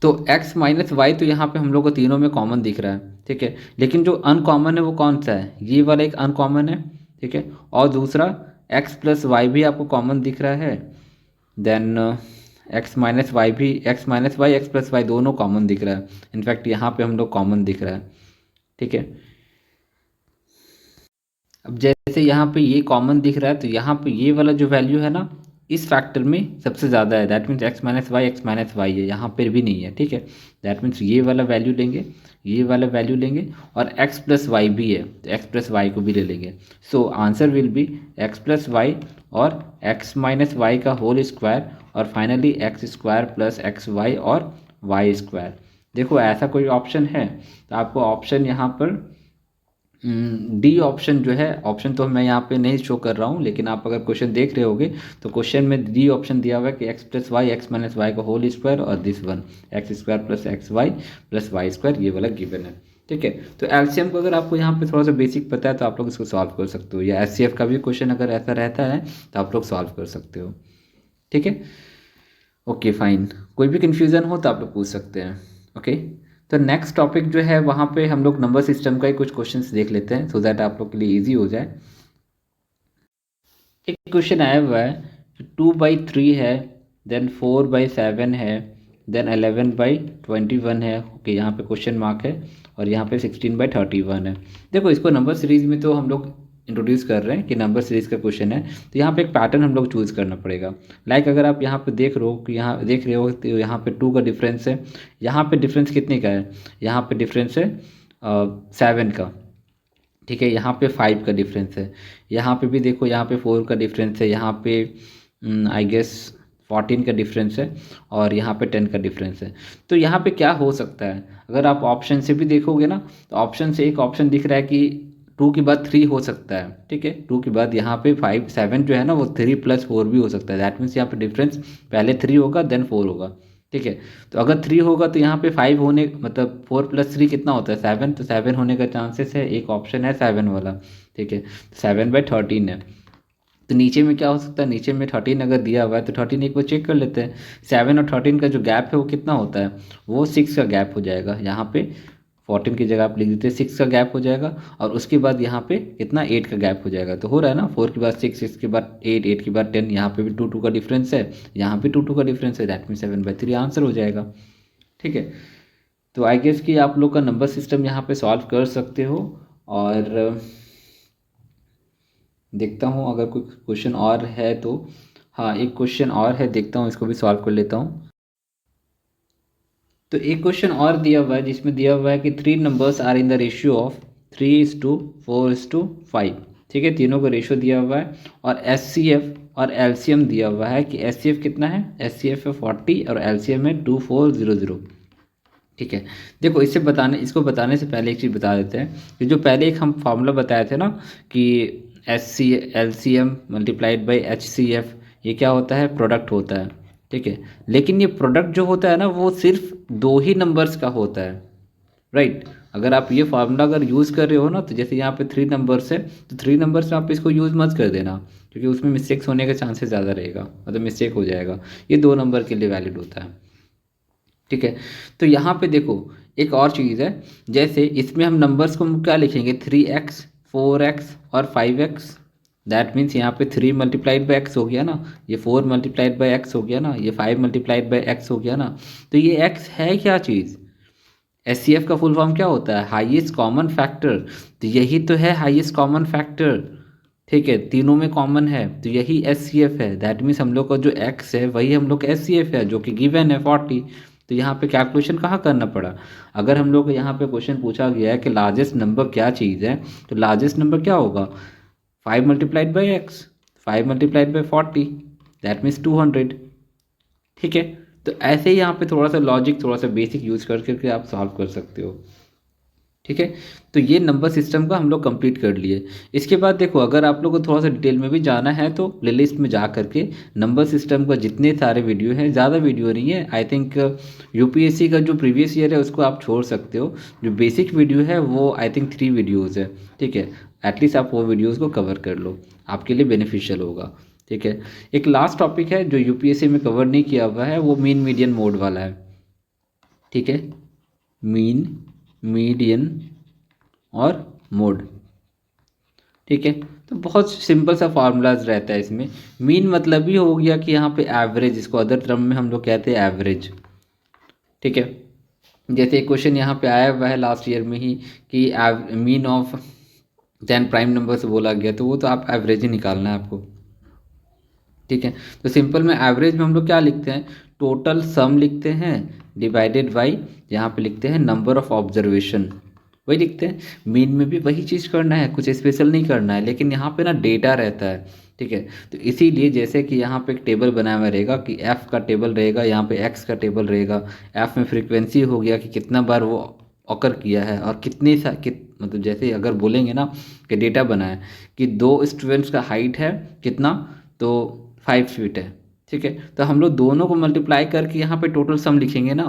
तो x माइनस वाई तो यहाँ पे हम लोग को तीनों में कॉमन दिख रहा है, ठीक है। लेकिन जो अनकॉमन है वो कौन सा है, ये वाला एक अनकॉमन है, ठीक है। और दूसरा x प्लस वाई भी आपको कॉमन दिख रहा है, then X minus Y X plus Y दोनों कॉमन दिख रहा है। इनफैक्ट यहाँ पे हम लोग कॉमन दिख रहा है, ठीक है। अब जैसे यहाँ पे ये कॉमन दिख रहा है, तो यहाँ पे ये वाला जो वैल्यू है ना, इस फैक्टर में सबसे ज़्यादा है। That means X minus Y है, यहाँ पर भी नहीं है, ठीक है। दैट मीन्स ये वाला वैल्यू लेंगे, ये वाला वैल्यू लेंगे, और एक्स प्लस वाई भी है तो एक्स प्लस वाई को भी ले लेंगे। So answer will be X plus Y और एक्स माइनस वाई का होल स्क्वायर, और finally X square plus X Y और वाई स्क्वायर। देखो ऐसा कोई ऑप्शन है तो आपको ऑप्शन यहाँ पर डी ऑप्शन जो है, ऑप्शन तो मैं यहाँ पे नहीं शो कर रहा हूँ, लेकिन आप अगर क्वेश्चन देख रहे होगे तो क्वेश्चन में डी ऑप्शन दिया हुआ है कि X plus Y X minus Y का होल स्क्वायर, और this one X square plus X Y plus Y square, ये वाला गिवन है, ठीक है। तो एलसीएम को अगर आपको यहाँ पे थोड़ा सा बेसिक पता है तो आप लोग इसको सॉल्व कर सकते हो, या एचसीएफ का भी क्वेश्चन अगर ऐसा रहता है तो आप लोग सॉल्व कर सकते हो, ठीक है। ओके फाइन, कोई भी कन्फ्यूज़न हो तो आप लोग पूछ सकते हैं, ओके। तो नेक्स्ट टॉपिक जो है वहाँ पे हम लोग नंबर सिस्टम का ही कुछ क्वेश्चंस देख लेते हैं, सो दैट आप लोग के लिए इजी हो जाए। एक क्वेश्चन आया हुआ है, 2/3 है, देन 4/7 है, देन 11/21 है, ओके, यहाँ पे क्वेश्चन मार्क है, और यहाँ पे 16/31 है। देखो इसको नंबर सीरीज में तो हम लोग इंट्रोड्यूस कर रहे हैं कि नंबर सीरीज का क्वेश्चन है, तो यहाँ पे एक पैटर्न हम लोग चूज़ करना पड़ेगा। लाइक अगर आप यहाँ पे देख रहे हो कि यहाँ देख रहे हो तो यहाँ पे 2 का डिफरेंस है, यहाँ पे डिफरेंस कितने का है, यहाँ पे डिफरेंस है 7 का, ठीक है। यहाँ पे 5 का डिफरेंस है, यहाँ पे भी देखो, यहाँ पे 4 का डिफरेंस है, यहाँ पे आई गेस 14 का डिफरेंस है, और यहाँ पे 10 का डिफरेंस है। तो यहाँ पे क्या हो सकता है, अगर आप ऑप्शन से भी देखोगे ना, तो ऑप्शन से एक ऑप्शन दिख रहा है कि 2 के बाद 3 हो सकता है, ठीक है। 2 के बाद यहाँ पे 7 जो है ना वो 3 + 4 भी हो सकता है। दैट मीन्स यहाँ पे डिफरेंस पहले 3 होगा देन 4 होगा, ठीक है। तो अगर 3 होगा तो यहाँ पे 5 होने, मतलब 4 + 3 कितना होता है 7, तो 7 होने का चांसेस है, एक ऑप्शन है 7 वाला, ठीक है। 7/13 है, तो नीचे में क्या हो सकता है, नीचे में 13 अगर दिया हुआ है तो 13 एक बार चेक कर लेते हैं। 7 और 13 का जो गैप है वो कितना होता है, वो 6 का गैप हो जाएगा। यहाँ पे 14 की जगह आप लिख देते हैं 6 का गैप हो जाएगा, और उसके बाद यहाँ पे कितना 8 का गैप हो जाएगा। तो हो रहा है ना, 4 के बाद 6, 6 के बाद 8, 8 के बाद 10, यहाँ पे भी 2 का डिफरेंस है, यहाँ पे 2 का डिफरेंस है, दैट मीन 7/3 आंसर हो जाएगा, ठीक है। तो आई गेस कि आप लोग का नंबर सिस्टम यहाँ पे सॉल्व कर सकते हो। और देखता हूँ अगर कोई क्वेश्चन और है तो, हाँ एक क्वेश्चन और है, देखता हूँ इसको भी सॉल्व कर लेता हूँ। तो एक क्वेश्चन और दिया हुआ है जिसमें दिया हुआ है कि 3 numbers are in the ratio of 3:4:5, ठीक है। तीनों का रेशियो दिया हुआ है, और एचसीएफ और एलसीएम दिया हुआ है कि एचसीएफ कितना है, एचसीएफ है 40 और एलसीएम है 2400, ठीक है। देखो इसको बताने से पहले एक चीज़ बता देते हैं कि जो पहले एक हम फार्मूला बताए थे ना कि एलसीएम मल्टीप्लाइड बाई एचसीएफ, ये क्या होता है, प्रोडक्ट होता है, ठीक है। लेकिन ये प्रोडक्ट जो होता है ना वो सिर्फ 2 ही नंबर्स का होता है, राइट। अगर आप ये फार्मूला अगर यूज़ कर रहे हो ना, तो जैसे यहाँ पे 3 नंबर्स है, तो 3 नंबर्स में आप इसको यूज़ मत कर देना, क्योंकि उसमें मिस्टेक्स होने का चांसेस ज़्यादा रहेगा, मतलब मिस्टेक हो जाएगा। ये 2 नंबर के लिए वैलिड होता है, ठीक है। तो यहाँ पे देखो एक और चीज़ है, जैसे इसमें हम नंबर्स को क्या लिखेंगे, 3x 4x और 5x। दैट मीन्स यहाँ पे 3 मल्टीप्लाइड बाई एक्स हो गया ना, ये 4 मल्टीप्लाइड बाई एक्स हो गया ना, ये 5 मल्टीप्लाइड बाई एक्स हो गया ना। तो ये x है क्या चीज़, एचसीएफ का फुल फॉर्म क्या होता है, हाईएस्ट कॉमन फैक्टर। तो यही तो है हाईएस्ट कॉमन फैक्टर। ठीक है, तीनों में कॉमन है तो यही एचसीएफ है। दैट मीन्स हम लोग का जो एक्स है वही हम लोग का एचसीएफ है, जो कि गिवन है 40। तो यहाँ पे कैलकुलेशन कहाँ करना पड़ा, अगर हम लोग को यहाँ पे क्वेश्चन पूछा गया है कि लार्जेस्ट नंबर क्या चीज़ है, तो लार्जेस्ट नंबर क्या होगा, 5 multiplied by x, 5 multiplied by 40, that means 200। ठीक है, तो ऐसे ही यहाँ पे थोड़ा सा लॉजिक, थोड़ा सा बेसिक यूज करके आप सॉल्व कर सकते हो। ठीक है, तो ये नंबर सिस्टम का हम लोग कंप्लीट कर लिए। इसके बाद देखो अगर आप लोग को थोड़ा सा डिटेल में भी जाना है तो प्लेलिस्ट में जा करके नंबर सिस्टम का जितने सारे वीडियो हैं, ज़्यादा वीडियो नहीं है, आई थिंक यूपीएससी का जो प्रीवियस ईयर है उसको आप छोड़ सकते हो। जो बेसिक वीडियो है वो आई थिंक 3 वीडियोज़ है। ठीक है, एटलीस्ट आप वो वीडियोज़ को कवर कर लो, आपके लिए बेनिफिशियल होगा। ठीक है, एक लास्ट टॉपिक है जो यूपीएससी में कवर नहीं किया हुआ है, वो मीन मीडियन मोड वाला है। ठीक है, मीन मीडियन और मोड। ठीक है, तो बहुत सिंपल सा फार्मूलाज रहता है इसमें। मीन मतलब ही हो गया कि यहाँ पे एवरेज, इसको अदर टर्म में हम लोग कहते हैं एवरेज। ठीक है, जैसे एक क्वेश्चन यहाँ पे आया हुआ है लास्ट ईयर में ही कि मीन ऑफ 10 प्राइम नंबर से बोला गया, तो वो तो आप एवरेज ही निकालना है आपको। ठीक है, तो सिंपल में एवरेज में हम लोग क्या लिखते हैं, टोटल सम लिखते हैं डिवाइडेड बाई, यहाँ पे लिखते हैं नंबर ऑफ ऑब्जर्वेशन, वही लिखते हैं। मीन में भी वही चीज़ करना है, कुछ स्पेशल नहीं करना है, लेकिन यहाँ पे ना डेटा रहता है। ठीक है, तो इसीलिए जैसे कि यहाँ पे एक टेबल बनाया हुआ रहेगा कि एफ़ का टेबल रहेगा, यहाँ पे एक्स का टेबल रहेगा। एफ़ में फ्रीक्वेंसी हो गया कि कितना बार वो ऑकर किया है और कितने मतलब जैसे अगर बोलेंगे ना कि डेटा बनाए कि 2 स्टूडेंट्स का हाइट है कितना, तो 5 फीट है। ठीक है, तो हम लोग दोनों को मल्टीप्लाई करके यहाँ पे टोटल सम लिखेंगे ना,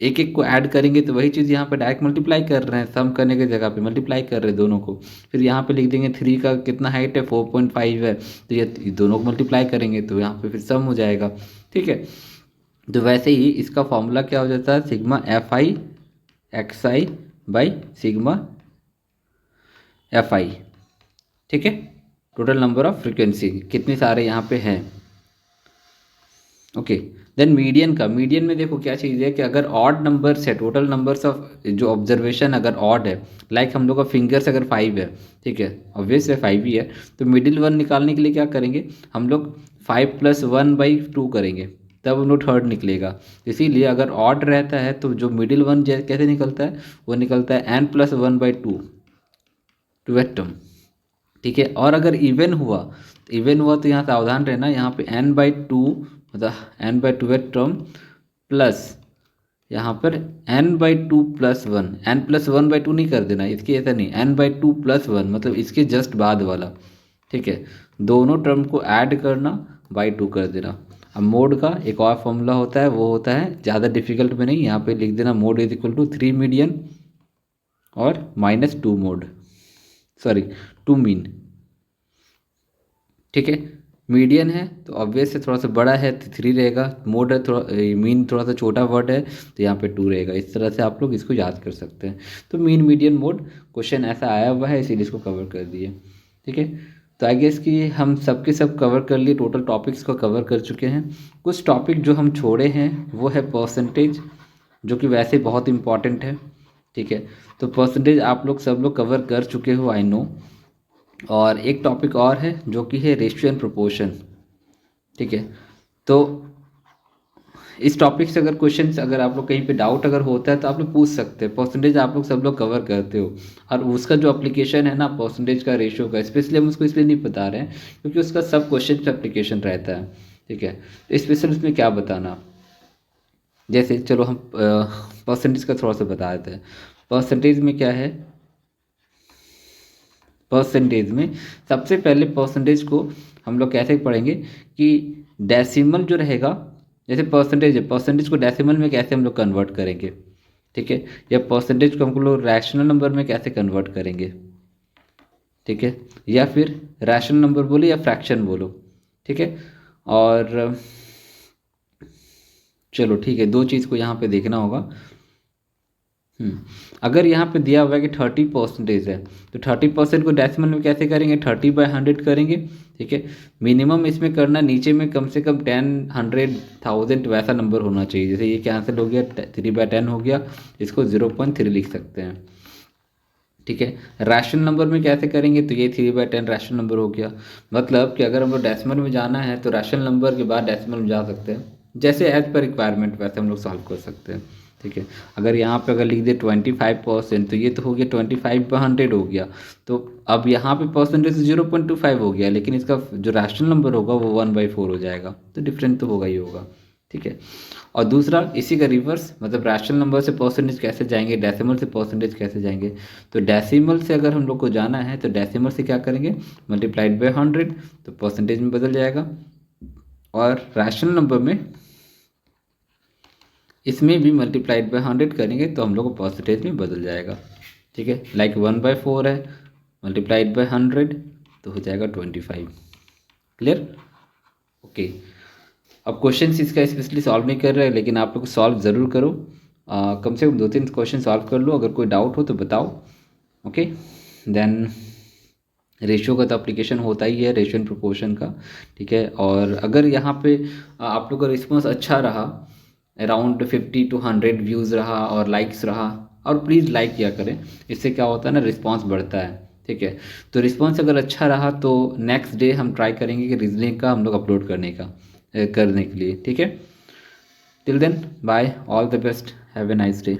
एक एक को ऐड करेंगे तो वही चीज़ यहाँ पे डायरेक्ट मल्टीप्लाई कर रहे हैं, सम करने की जगह पे मल्टीप्लाई कर रहे हैं दोनों को। फिर यहाँ पे लिख देंगे 3 का कितना हाइट है, 4.5 है, तो ये दोनों को मल्टीप्लाई करेंगे तो यहाँ पे फिर सम हो जाएगा। ठीक है, तो वैसे ही इसका फॉर्मूला क्या हो जाता है, sigma F I x I by sigma F I. ठीक है, टोटल नंबर ऑफ फ्रिक्वेंसी कितने सारे यहाँ पे हैं। ओके, देन मीडियन का, मीडियन में देखो क्या चीज़ है कि अगर ऑड नंबर्स है, टोटल नंबर्स ऑफ जो ऑब्जर्वेशन अगर ऑड है, लाइक हम लोग का फिंगर्स अगर 5 है, ठीक है, ऑब्वियस है 5 ही है, तो मिडिल वन निकालने के लिए क्या करेंगे हम लोग, 5 + 1/2 करेंगे, तब हम लोग थर्ड निकलेगा। इसीलिए अगर ऑड रहता है तो जो मिडिल वन कैसे निकलता है, वो निकलता है n+1/2 टू टर्म। ठीक है, और अगर इवन हुआ तो यहाँ सावधान रहना, यहाँ पे n/2 मतलब n/2 टर्म प्लस यहाँ पर n/2+1, n+1/2 नहीं कर देना, इसके ऐसा नहीं, n/2+1 मतलब इसके जस्ट बाद वाला। ठीक है, दोनों टर्म को ऐड करना, बाई 2 कर देना। अब मोड का एक और फॉर्मूला होता है, वो होता है ज़्यादा डिफिकल्ट में नहीं, यहाँ पे लिख देना mode is equal to 3 median और -2 मोड, सॉरी 2 मीन। ठीक है, मीडियन है तो ऑब्वियस है थोड़ा सा बड़ा है तो 3 रहेगा, मोड है थोड़ा, मीन थोड़ा सा छोटा वर्ड है तो यहाँ पे 2 रहेगा। इस तरह से आप लोग इसको याद कर सकते हैं। तो मीन मीडियन मोड क्वेश्चन ऐसा आया हुआ है, इसीलिए इसको कवर कर दिए। ठीक है, तो आई गेस कि हम सबके सब कवर कर लिए, टोटल टॉपिक्स को कवर कर चुके हैं। कुछ टॉपिक जो हम छोड़े हैं वो है परसेंटेज, जो कि वैसे बहुत इंपॉर्टेंट है। ठीक है, तो परसेंटेज आप लोग सब लोग कवर कर चुके हो, आई नो। और एक टॉपिक और है जो कि है रेशियो एंड प्रोपोर्शन। ठीक है, तो इस टॉपिक से अगर क्वेश्चन, अगर आप लोग कहीं पे डाउट अगर होता है तो आप लोग पूछ सकते हैं। परसेंटेज आप लोग सब लोग कवर करते हो, और उसका जो एप्लीकेशन है ना परसेंटेज का, रेशियो का, स्पेशली हम उसको इसलिए नहीं बता रहे हैं क्योंकि उसका सब क्वेश्चन पे एप्लीकेशन रहता है। ठीक है, तो स्पेशल उसमें क्या बताना, जैसे चलो हम परसेंटेज का थोड़ा सा बता देते हैं। परसेंटेज में क्या है, परसेंटेज में सबसे पहले परसेंटेज को हम लोग कैसे पढ़ेंगे कि डेसिमल जो रहेगा, जैसे परसेंटेज है, परसेंटेज को डेसिमल में कैसे हम लोग कन्वर्ट करेंगे। ठीक है, या परसेंटेज को हम लोग रैशनल नंबर में कैसे कन्वर्ट करेंगे। ठीक है, या फिर रैशनल नंबर बोलो या फ्रैक्शन बोलो। ठीक है, और चलो ठीक है, दो चीज़ को यहाँ पे देखना होगा। अगर यहाँ पे दिया हुआ है कि 30% है, तो 30% को डेसिमल में कैसे करेंगे, 30/100 करेंगे। ठीक है, मिनिमम इसमें करना, नीचे में कम से कम 10, 100, 1000 वैसा नंबर होना चाहिए। जैसे ये कैंसिल हो गया, 3/10 हो गया, इसको 0.3 लिख सकते हैं। ठीक है, रैशनल नंबर में कैसे करेंगे, तो ये 3/10 रैशनल नंबर हो गया। मतलब कि अगर हमको डेसिमल में जाना है तो रैशनल नंबर के बाद डेसिमल में जा सकते हैं, जैसे एज पर रिक्वायरमेंट वैसे हम लोग सॉल्व कर सकते हैं। ठीक है, अगर यहाँ पे अगर लिख दे 25%, तो ये तो हो गया 25/100 हो गया। तो अब यहाँ पे परसेंटेज 0.25 हो गया, लेकिन इसका जो रैशनल नंबर होगा वो 1/4 हो जाएगा, तो डिफरेंट तो होगा ही होगा। ठीक है, और दूसरा इसी का रिवर्स, मतलब रैशनल नंबर से परसेंटेज कैसे जाएंगे, डेसिमल से परसेंटेज कैसे जाएंगे। तो डेसिमल से अगर हम लोग को जाना है तो डेसिमल से क्या करेंगे, मल्टीप्लाइड बाय 100, तो परसेंटेज में बदल जाएगा। और रैशनल नंबर में इसमें भी मल्टीप्लाइड बाय 100 करेंगे तो हम लोग को परसेंटेज में बदल जाएगा। ठीक है, लाइक 1/4 है, मल्टीप्लाइड बाय 100 तो हो जाएगा 25। क्लियर? ओके, अब क्वेश्चन इसका स्पेशली सॉल्व नहीं कर रहे हैं, लेकिन आप लोग सॉल्व ज़रूर करो। कम से कम 2-3 क्वेश्चन सॉल्व कर लो, अगर कोई डाउट हो तो बताओ। ओके, देन रेशियो का तो अप्लीकेशन होता ही है, रेशियो एंड प्रोपोर्शन का। ठीक है, और अगर यहाँ पे आप लोग का रिस्पॉन्स अच्छा रहा, अराउंड 50 to 100 व्यूज़ रहा और लाइक्स रहा, और प्लीज़ लाइक किया करें, इससे क्या होता है ना, रिस्पांस बढ़ता है। ठीक है, तो रिस्पांस अगर अच्छा रहा तो नेक्स्ट डे हम ट्राई करेंगे कि रीजनिंग का हम लोग अपलोड करने के लिए। ठीक है, till then bye, all the best, have a nice day.